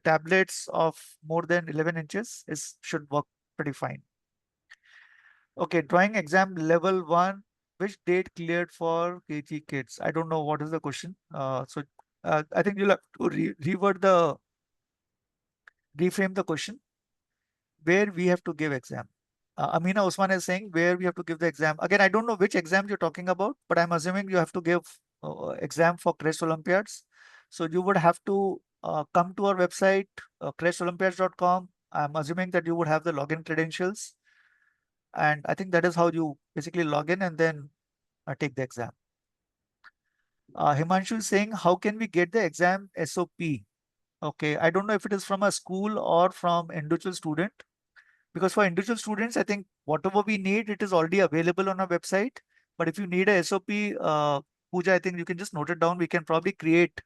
tablets of more than 11 inches should work pretty fine. Okay, drawing exam level 1, which date cleared for KG kids? I don't know what is the question. So I think you'll have to reframe the question where we have to give exam. Amina Usman is saying where we have to give the exam. Again, I don't know which exam you're talking about, but I'm assuming you have to give exam for Crest Olympiads. So you would have to come to our website, crestolympiads.com. I'm assuming that you would have the login credentials. And I think that is how you basically log in and then take the exam. Himanshu is saying, how can we get the exam SOP? Okay, I don't know if it is from a school or from individual student. Because for individual students, I think whatever we need, it is already available on our website. But if you need a SOP, Pooja, I think you can just note it down. We can probably create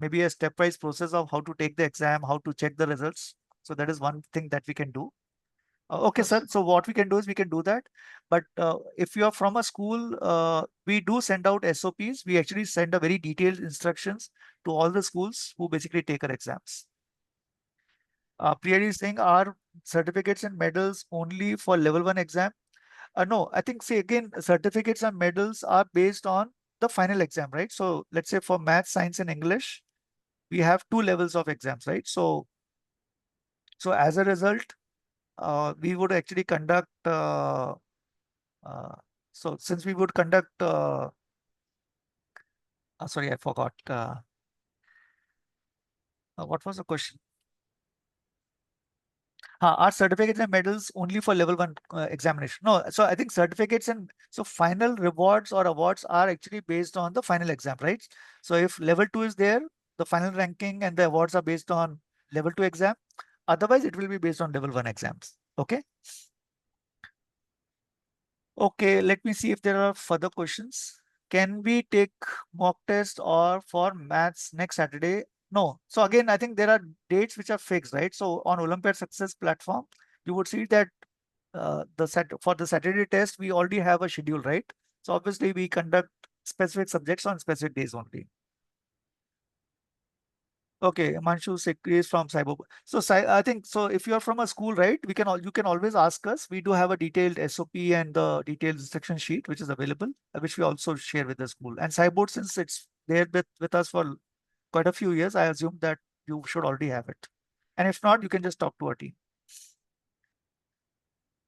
maybe a stepwise process of how to take the exam, how to check the results. So that is one thing that we can do. Okay, sir. So what we can do is we can do that. But if you are from a school, we do send out SOPs. We actually send a very detailed instructions to all the schools who basically take our exams. Priya is saying, are certificates and medals only for level 1 exam? No, I think, say again, certificates and medals are based on the final exam, right? So let's say for math, science, and English, we have 2 levels of exams, right? So as a result, we would actually conduct, uh, so since we would conduct, sorry, I forgot. What was the question? Are certificates and medals only for level 1 examination? No, so I think certificates and so final rewards or awards are actually based on the final exam, right? So if level 2 is there, the final ranking and the awards are based on level 2 exam. Otherwise, it will be based on level 1 exams. Okay. Okay, let me see if there are further questions. Can we take mock test or for maths next Saturday? No. So again, I think there are dates which are fixed, right? So on Olympiad Success platform, you would see that for the Saturday test, we already have a schedule, right? So obviously we conduct specific subjects on specific days only. Okay, Manshu Sikri is from Cyber. So I think so. If you are from a school, right, you can always ask us. We do have a detailed SOP and the detailed instruction sheet which is available, which we also share with the school. And Cyborg, since it's there with us for quite a few years, I assume that you should already have it. And if not, you can just talk to our team.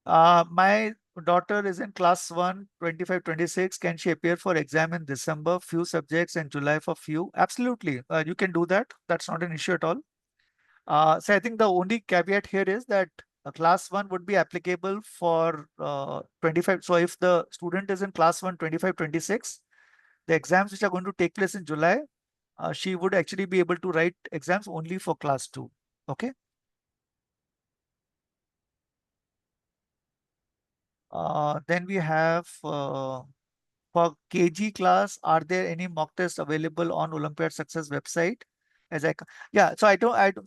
My daughter is in class 1, 25, 26. Can she appear for exam in December, few subjects, and July for few? Absolutely. You can do that. That's not an issue at all. So I think the only caveat here is that class 1 would be applicable for 25. So if the student is in class 1, 25, 26, the exams which are going to take place in July, she would actually be able to write exams only for class 2. Okay. Then we have for KG class, are there any mock tests available on Olympiad Success website? Yeah, so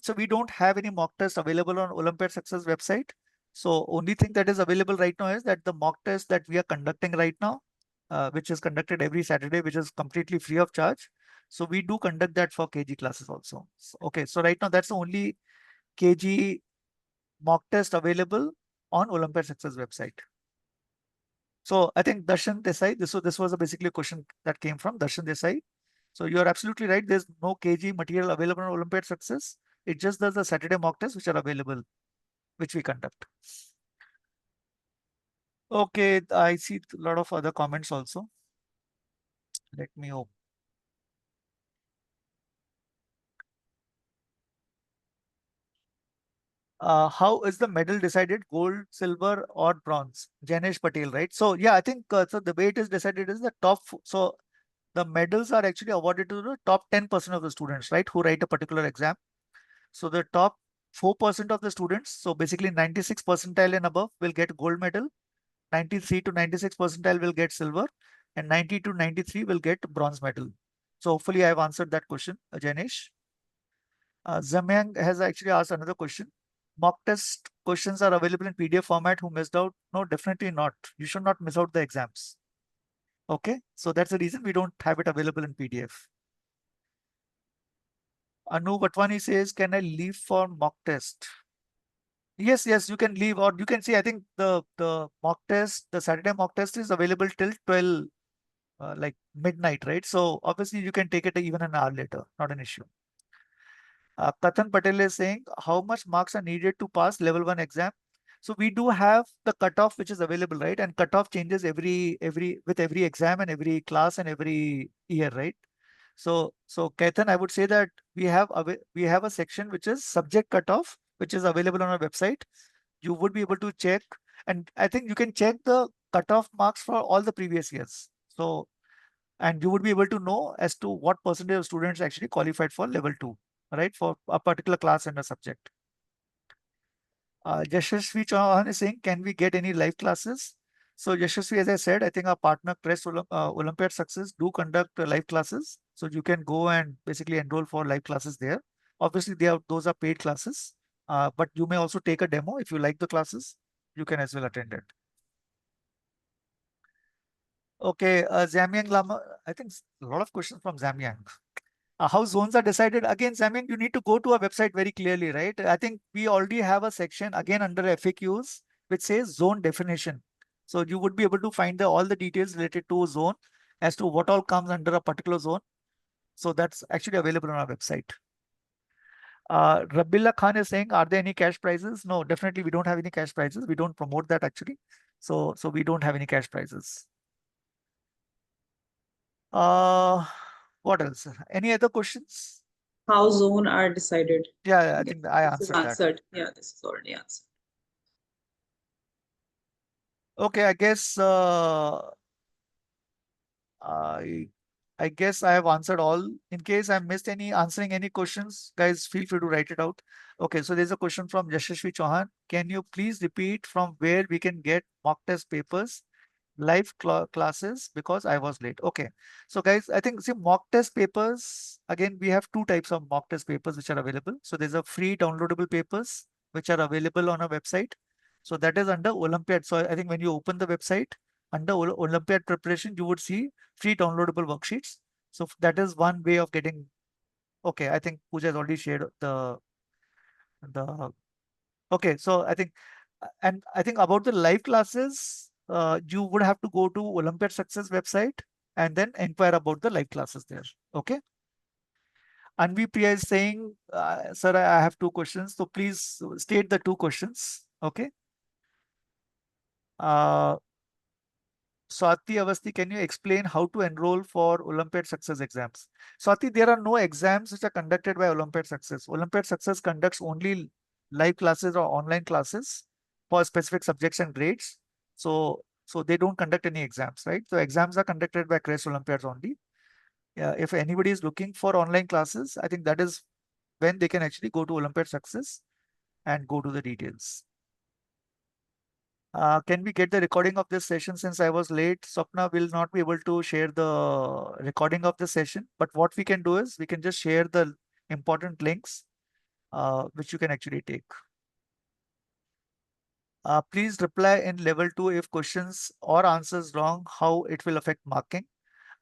so we don't have any mock tests available on Olympiad Success website. So only thing that is available right now is that the mock test that we are conducting right now, which is conducted every Saturday, which is completely free of charge. So we do conduct that for KG classes also. Okay, so right now that's the only KG mock test available on Olympiad Success website. So I think Darshan Desai, this was basically a question that came from Darshan Desai. So you're absolutely right. There's no KG material available on Olympiad Success. It just does the Saturday mock tests which are available, which we conduct. Okay, I see a lot of other comments also. Let me open. How is the medal decided? Gold, silver, or bronze? Janesh Patel, right? So yeah, I think so. The way it is decided is the top. So the medals are actually awarded to the top 10% of the students, right, who write a particular exam. So the top 4% of the students, so basically 96 percentile and above will get gold medal, 93 to 96 percentile will get silver, and 90 to 93 will get bronze medal. So hopefully I've answered that question, Janesh. Zamyang has actually asked another question. Mock test questions are available in PDF format. Who missed out? No, definitely not. You should not miss out the exams. Okay, so that's the reason we don't have it available in PDF. Anu Vatwani says, can I leave for mock test? Yes, yes, you can leave or you can see, I think the mock test, the Saturday mock test is available till 12 like midnight, right? So obviously you can take it even an hour later, not an issue. Kathan Patel is saying, how much marks are needed to pass level 1 exam? So we do have the cutoff which is available, right? And cutoff changes with every exam and every class and every year, right? So Ketan, I would say that we have a section which is subject cutoff, which is available on our website. You would be able to check, and I think you can check the cutoff marks for all the previous years. So, and you would be able to know as to what percentage of students actually qualified for level 2, right, for a particular class and a subject. Yashasvi Chauhan is saying, can we get any live classes? So Yashasvi, as I said, I think our partner Crest Olympiad Success do conduct live classes. So you can go and basically enroll for live classes there. Obviously, those are paid classes, but you may also take a demo if you like the classes. You can as well attend it. Okay, Zamyang Lama, I think a lot of questions from Zamyang. How zones are decided? Again, Zamyang, you need to go to our website very clearly, right? I think we already have a section again under FAQs which says zone definition. So you would be able to find all the details related to zone as to what all comes under a particular zone. So that's actually available on our website. Rabilla Khan is saying, are there any cash prizes? No, definitely we don't have any cash prizes. We don't promote that actually. So we don't have any cash prizes. What else? Any other questions? How zone are decided? Yeah, I think I This is answered that. answered. Yeah, this is already answered. Okay, I guess I I guess I have answered all. In case I missed answering any questions, guys, feel free to write it out. Okay, so there's a question from Yashashvi Chauhan. Can you please repeat from where we can get mock test papers? Live classes because I was late. Okay. So guys, I think see mock test papers, again, we have two types of mock test papers which are available. So there's a free downloadable papers which are available on our website. So that is under Olympiad. So I think when you open the website under Olympiad preparation, you would see free downloadable worksheets. So that is one way of getting. Okay, I think Pooja has already shared the okay. So I think and I think about the live classes, you would have to go to Olympiad Success website and then inquire about the live classes there. Okay. Anvi Priya is saying, sir, I have two questions. So please state the two questions. Okay. Uh, Swati Avasti, can you explain how to enroll for Olympiad Success exams? Swati, there are no exams which are conducted by Olympiad Success. Olympiad Success conducts only live classes or online classes for specific subjects and grades. So they don't conduct any exams, right? So exams are conducted by Crest Olympiads only. If anybody is looking for online classes, I think that is when they can actually go to Olympiad Success and go to the details. Can we get the recording of this session since I was late? Swapna will not be able to share the recording of the session, but what we can do is we can just share the important links which you can actually take. Please reply in level 2 if questions or answers wrong, how it will affect marking.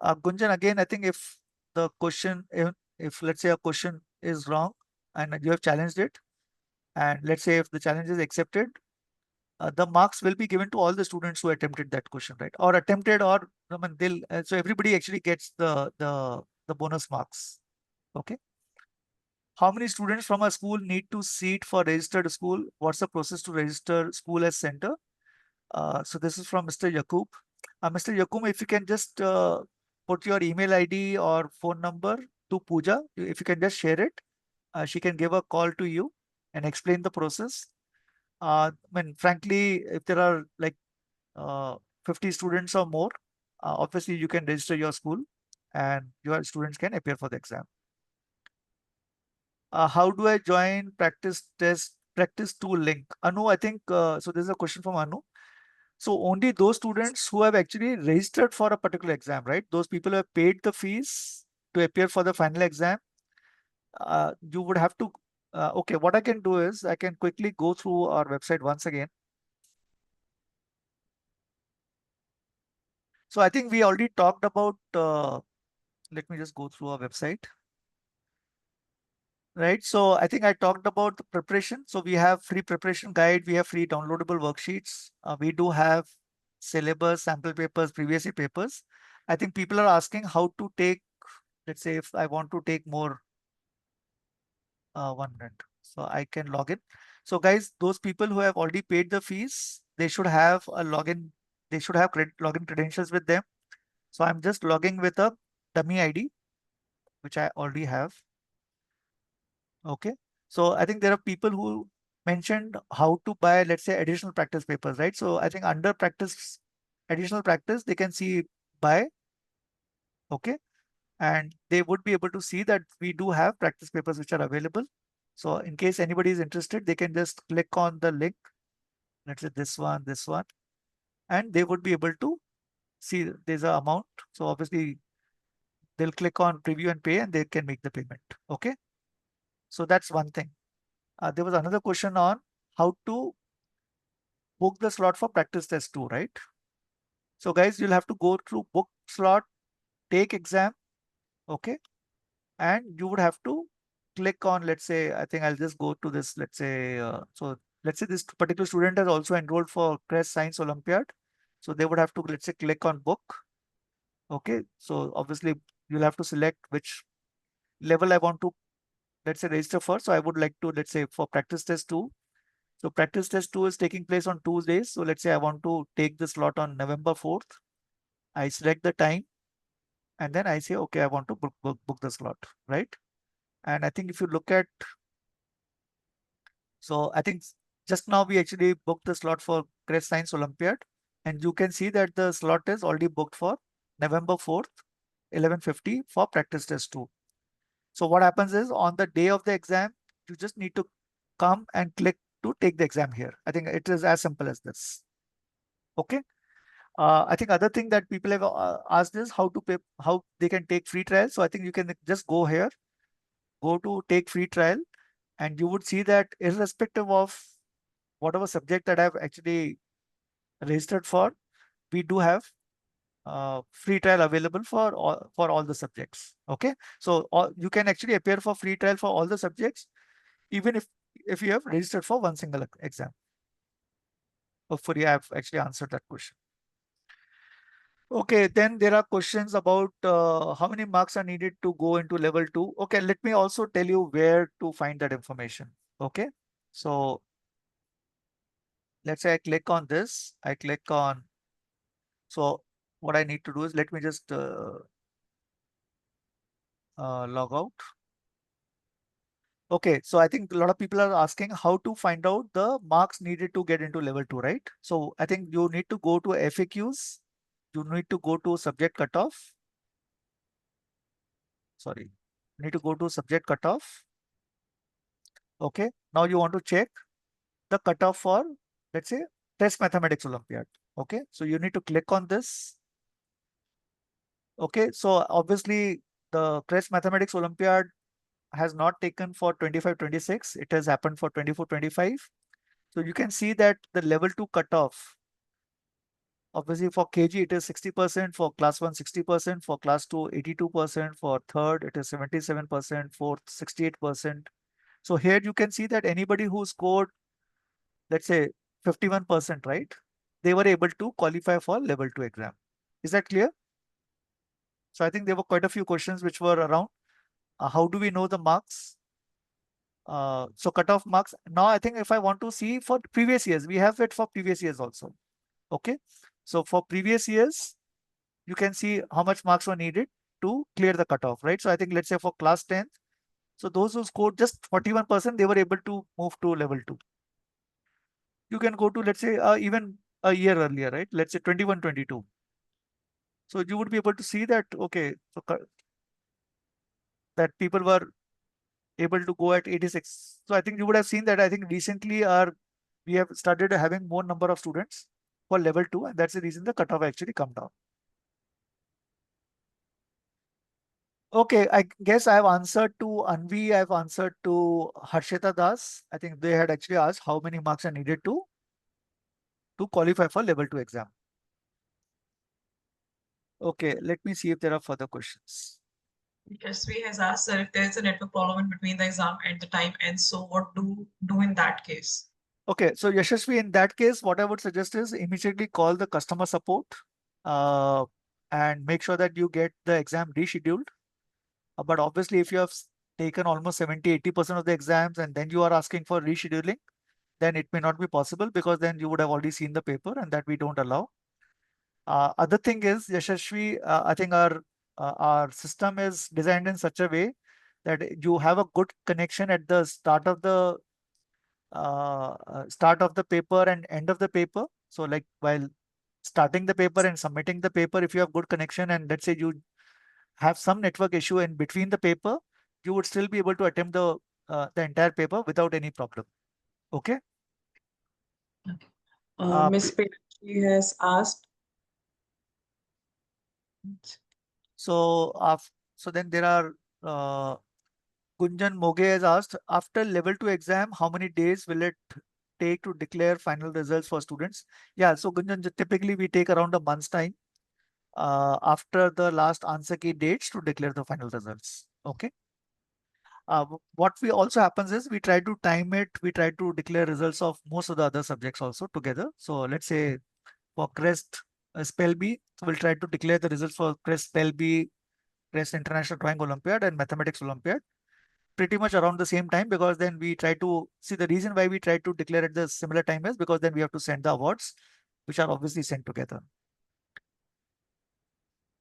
Gunjan, again, I think if the question, if let's say a question is wrong and you have challenged it, and let's say if the challenge is accepted, the marks will be given to all the students who attempted that question, right? Or attempted, or I mean, they'll so everybody actually gets the bonus marks. Okay. How many students from a school need to seat for registered school? What's the process to register school as center? So this is from Mr. Yakub. Mr. Yakub, if you can just put your email ID or phone number to Pooja, if you can just share it, she can give a call to you and explain the process. I mean, frankly, if there are like uh, 50 students or more, obviously you can register your school and your students can appear for the exam. How do I join practice tool link? Anu, I think, so there's a question from Anu. So only those students who have actually registered for a particular exam, right? Those people who have paid the fees to appear for the final exam, you would have to, okay, what I can do is I can quickly go through our website once again. So I think we already talked about, let me just go through our website. Right, so I think I talked about the preparation. So we have free preparation guide, we have free downloadable worksheets. We do have syllabus, sample papers, previous year papers. I think people are asking how to take, let's say if I want to take more, 1 minute. So I can log in. So guys, those people who have already paid the fees, they should have a login. They should have login credentials with them. So I'm just logging with a dummy ID, which I already have. Okay. So I think there are people who mentioned how to buy, let's say, additional practice papers, right? So I think under practice, additional practice, they can see buy. Okay. And they would be able to see that we do have practice papers which are available. So in case anybody is interested, they can just click on the link. Let's say this one, and they would be able to see there's an amount. So obviously they'll click on preview and pay and they can make the payment. Okay. So that's one thing. There was another question on how to book the slot for practice test 2, right? So guys, you'll have to go through book slot, take exam. Okay. And you would have to click on, let's say, I think I'll just go to this, let's say, so let's say this particular student has also enrolled for Crest Science Olympiad. So they would have to, let's say, click on book. Okay. So obviously you'll have to select which level I want to, let's say, register for. So I would like to, let's say, for practice test 2. So practice test 2 is taking place on Tuesdays. So let's say I want to take the slot on November 4th. I select the time and then I say, okay, I want to book the slot, right? And I think if you look at, so I think just now we actually booked the slot for Crest Science Olympiad, and you can see that the slot is already booked for November 4th, 11:50 for practice test 2. So what happens is on the day of the exam, you just need to come and click to take the exam here. I think it is as simple as this. Okay. I think other thing that people have asked is how to pay, how they can take free trial. So I think you can just go here, go to take free trial, and you would see that irrespective of whatever subject that I've actually registered for, we do have free trial available for all the subjects. Okay, so you can actually appear for free trial for all the subjects, even if you have registered for one single exam. Hopefully, I've actually answered that question. Okay, then there are questions about how many marks are needed to go into level 2. Okay, let me also tell you where to find that information. Okay, so let's say I click on this, I click on, so what I need to do is let me just log out. Okay, so I think a lot of people are asking how to find out the marks needed to get into level 2, right? So I think you need to go to FAQs, you need to go to subject cutoff. Sorry, you need to go to subject cutoff. Okay, now you want to check the cutoff for, let's say, test mathematics Olympiad. Okay, so you need to click on this. Okay, so obviously the test mathematics Olympiad has not taken for 25-26. It has happened for 24-25. So you can see that the level 2 cutoff, obviously for KG it is 60%, for class 1 60%, for class 2 82%, for third it is 77%, fourth 68%. So here you can see that anybody who scored, let's say, 51%, right? They were able to qualify for level 2 exam. Is that clear? So I think there were quite a few questions which were around how do we know the marks? So cutoff marks. Now I think if I want to see for previous years, we have it for previous years also. Okay. So for previous years, you can see how much marks were needed to clear the cutoff, right? So I think let's say for class 10th, so those who scored just 41%, they were able to move to level 2. You can go to, let's say, even a year earlier, right? Let's say 21-22. So you would be able to see that, okay, so that people were able to go at 86. So I think you would have seen that I think recently we have started having more number of students for level 2, and that's the reason the cutoff actually come down. Okay, I guess I have answered to Anvi, I've answered to Harshita Das. I think they had actually asked how many marks are needed to qualify for level 2 exam. Okay, let me see if there are further questions. Yashasvi has asked, sir, if there is a network problem in between the exam and the time ends, so what do in that case? Okay, so Yashasvi, in that case, what I would suggest is immediately call the customer support. and make sure that you get the exam rescheduled. But obviously, if you have taken almost 70-80% of the exams and then you are asking for rescheduling, then it may not be possible because then you would have already seen the paper, and that we don't allow. Other thing is, Yashashvi, I think our system is designed in such a way that you have a good connection at the start of the paper and end of the paper. So like while starting the paper and submitting the paper, if you have good connection and let's say you have some network issue in between the paper, you would still be able to attempt the entire paper without any problem. Okay. Miss Petri has asked. So, so then there are Gunjan Moge has asked, after level 2 exam, how many days will it take to declare final results for students? Yeah, so Gunjan, typically we take around a month's time after the last answer key dates to declare the final results. Okay. What we also happens is we try to time it. We try to declare results of most of the other subjects also together. So let's say for CREST Spell B, so we'll try to declare the results for CREST Spell B, CREST International Drawing Olympiad and Mathematics Olympiad pretty much around the same time, because then we try to see the reason why we try to declare at the similar time is because then we have to send the awards, which are obviously sent together.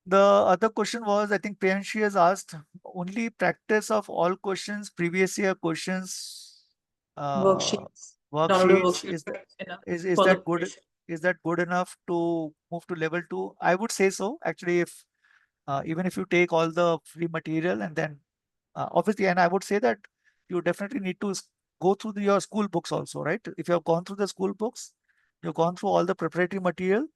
The other question was, I think Priyanshi has asked, only practice of all questions, previous year questions, Worksheets. Downloaded worksheets, worksheets enough is for the that good? preparation. Is that good enough to move to level 2? I would say so. Actually, if even if you take all the free material and then obviously, and I would say that you definitely need to go through your school books also, right? If you have gone through the school books, you've gone through all the preparatory material,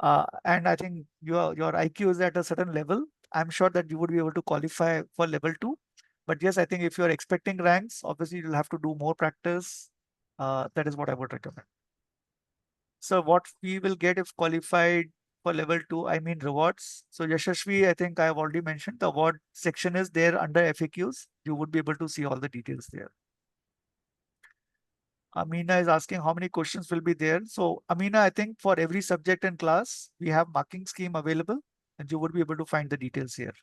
and I think your IQ is at a certain level. I'm sure that you would be able to qualify for level 2. But yes, I think if you're expecting ranks, obviously you'll have to do more practice. That is what I would recommend. So what we will get if qualified for level 2, I mean rewards. So Yashashvi, I think I have already mentioned the award section is there under FAQs. You would be able to see all the details there. Amina is asking how many questions will be there. So Amina, I think for every subject and class, we have marking scheme available and you would be able to find the details here.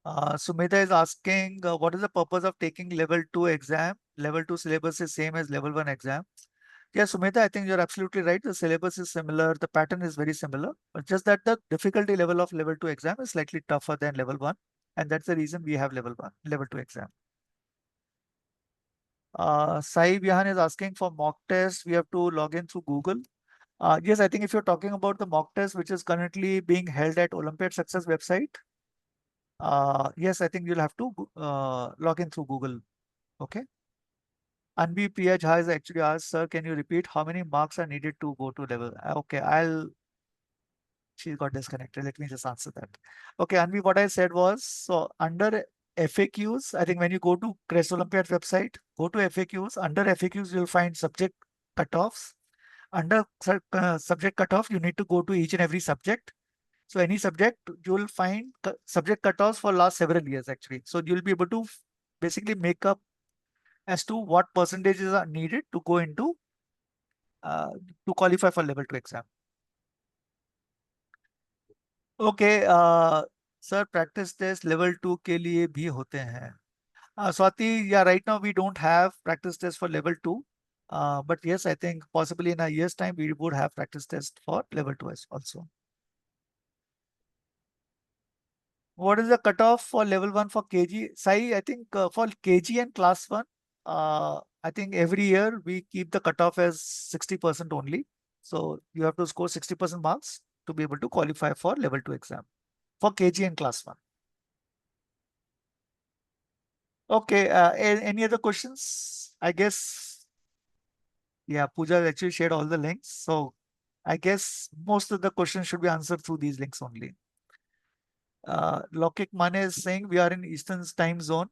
Sumita is asking, what is the purpose of taking level 2 exam? Level 2 syllabus is same as level 1 exam. Yes, Sumita, I think you're absolutely right. The syllabus is similar. The pattern is very similar, but just that the difficulty level of level 2 exam is slightly tougher than level 1. And that's the reason we have level 2 exam. Sai Vihan is asking for mock test. We have to log in through Google. Yes, I think if you're talking about the mock test, which is currently being held at Olympiad Success website, yes, I think you'll have to log in through Google. Okay. Anvi Priya Jha has actually asked, sir, can you repeat how many marks are needed to go to level? Okay, she got disconnected. Let me just answer that. Okay, Anvi, what I said was, so under FAQs, I think when you go to Crest Olympiad website, go to FAQs. Under FAQs, you'll find subject cutoffs. Under subject cutoff, you need to go to each and every subject. So any subject, you'll find subject cutoffs for last several years actually. So you'll be able to basically make up as to what percentages are needed to go into to qualify for level 2 exam. Okay, sir, practice test level 2 के लिए भी होते हैं. Swati, yeah, right now we don't have practice test for level 2. But yes, I think possibly in a year's time we would have practice test for level 2 also. What is the cutoff for level 1 for KG? Sai, I think for KG and class 1, I think every year we keep the cutoff as 60% only. So you have to score 60% marks to be able to qualify for level 2 exam for KG and class 1. Okay, any other questions? I guess, yeah, Pooja actually shared all the links. So I guess most of the questions should be answered through these links only. Lokik Mane is saying we are in Eastern time zone.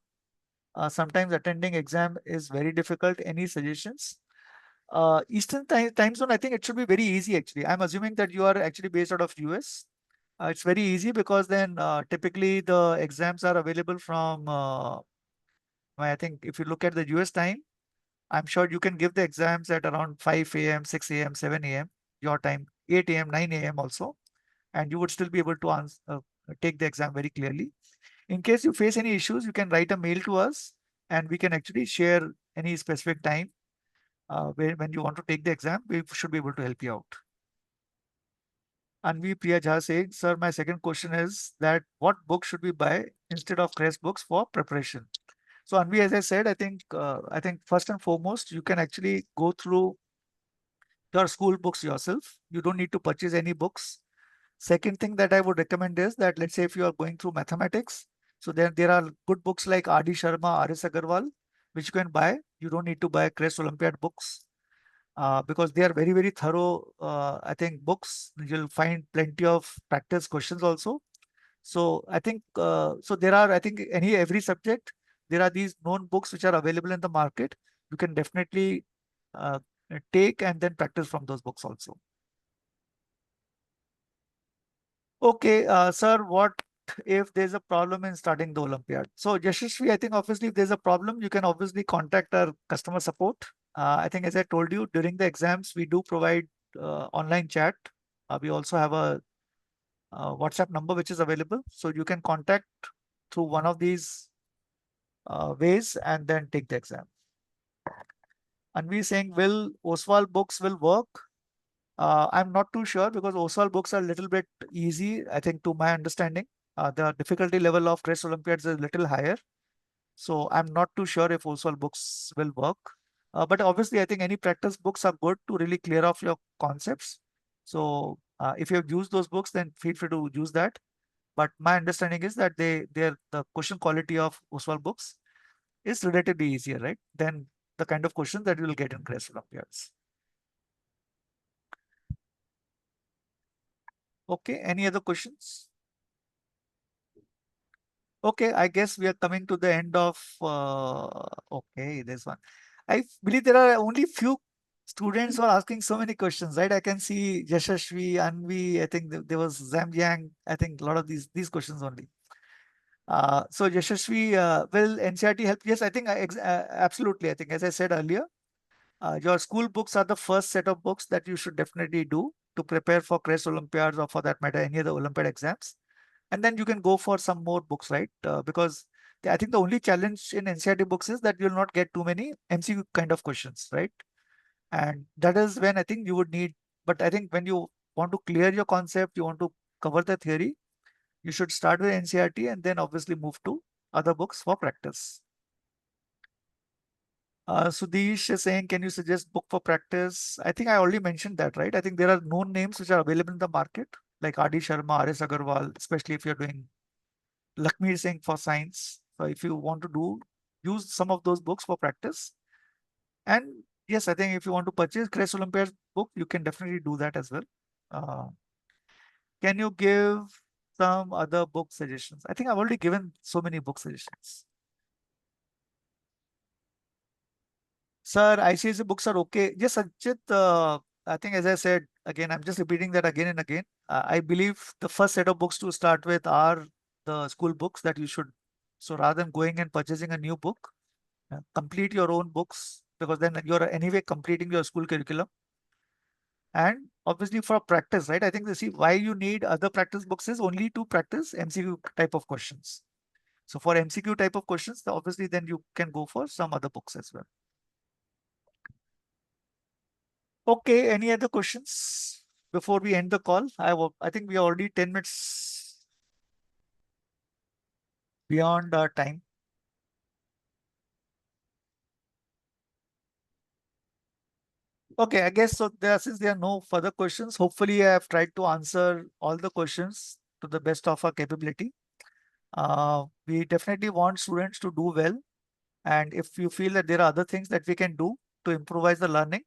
Sometimes attending exam is very difficult. Any suggestions? Eastern time zone, I think it should be very easy actually. I'm assuming that you are actually based out of US. It's very easy because then typically the exams are available from, I think if you look at the US time, I'm sure you can give the exams at around 5 a.m., 6 a.m., 7 a.m. your time, 8 a.m., 9 a.m. also, and you would still be able to answer, take the exam very clearly. In case you face any issues, you can write a mail to us and we can actually share any specific time when you want to take the exam. We should be able to help you out. Anvi Priya Jha saying, sir, my second question is that what book should we buy instead of Crest books for preparation? So Anvi, as I said, I think first and foremost, you can actually go through your school books yourself. You don't need to purchase any books. Second thing that I would recommend is that, let's say if you are going through mathematics, so then there are good books like R.D. Sharma, R.S. Agarwal, which you can buy. You don't need to buy Crest Olympiad books because they are very, very thorough, I think, books. You'll find plenty of practice questions also. So I think, so there are, I think, every subject, there are these known books which are available in the market. You can definitely uh, take and then practice from those books also. Okay, sir, what if there's a problem in starting the Olympiad? So, Yashasvi, I think obviously if there's a problem, you can obviously contact our customer support. I think as I told you, during the exams, we do provide online chat. We also have a WhatsApp number which is available. So you can contact through one of these ways and then take the exam. And we saying, will Oswald books will work? I'm not too sure because Oswald books are a little bit easy, I think, to my understanding. The difficulty level of Crest Olympiads is a little higher. So I'm not too sure if Oswald books will work. But obviously, I think any practice books are good to really clear off your concepts. So if you have used those books, then feel free to use that. But my understanding is that the question quality of Oswald books is relatively easier, right, than the kind of questions that you will get in Crest Olympiads. Okay, any other questions? Okay, I guess we are coming to the end of, okay, there's one. I believe there are only few students who are asking so many questions, right? I can see Yashashvi, Anvi, I think there was Zamyang, I think a lot of these questions only. So Yashashvi, will NCRT help? Yes, I think absolutely. I think, as I said earlier, your school books are the first set of books that you should definitely do to prepare for Crest Olympiads or for that matter, any other Olympiad exams. And then you can go for some more books, right? Because I think the only challenge in NCRT books is that you'll not get too many MCQ kind of questions, right? And that is when I think you would need, but I think when you want to clear your concept, you want to cover the theory, you should start with NCRT and then obviously move to other books for practice. Sudesh is saying, can you suggest book for practice? I think I already mentioned that, right? I think there are known names which are available in the market, like R.D. Sharma, R.S. Agarwal, especially if you're doing Lakshmi Singh for science. So if you want to use some of those books for practice. And yes, I think if you want to purchase Crest Olympiad's book, you can definitely do that as well. Uh, can you give some other book suggestions? I think I've already given so many book suggestions. Sir, ICSE books are okay. Yes, Sanchit, I think as I said, again, I'm just repeating that again and again. I believe the first set of books to start with are the school books that you should. So rather than going and purchasing a new book, complete your own books because then you're anyway completing your school curriculum. And obviously for practice, right? I think see why you need other practice books is only to practice MCQ type of questions. So for MCQ type of questions, obviously then you can go for some other books as well. Okay, any other questions before we end the call? I think we are already 10 minutes beyond our time. Okay, I guess so. Since there are no further questions, hopefully I have tried to answer all the questions to the best of our capability. We definitely want students to do well. And if you feel that there are other things that we can do to improvise the learning,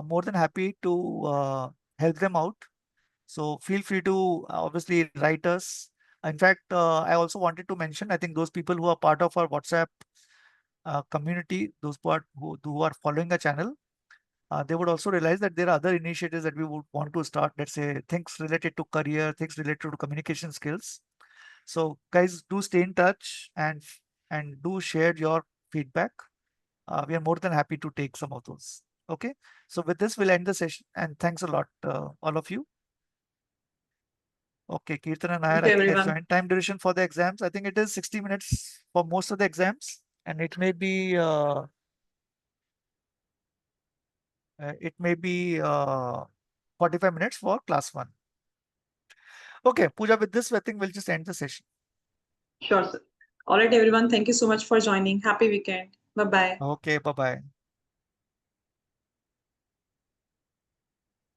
more than happy to help them out. So feel free to obviously write us. In fact, I also wanted to mention, I think those people who are part of our WhatsApp community, those who are following the channel, they would also realize that there are other initiatives that we would want to start, let's say things related to career, things related to communication skills. So guys, do stay in touch and do share your feedback. We are more than happy to take some of those. Okay. So with this, we'll end the session. And thanks a lot, all of you. Okay, Kirtan and Thank Nair, you, I think, has everyone. joined. Time duration for the exams, I think it is 60 minutes for most of the exams, and it may be 45 minutes for class 1. Okay, Pooja, with this, I think we'll just end the session. Sure, sir. All right, everyone. Thank you so much for joining. Happy weekend. Bye-bye. Okay, bye-bye.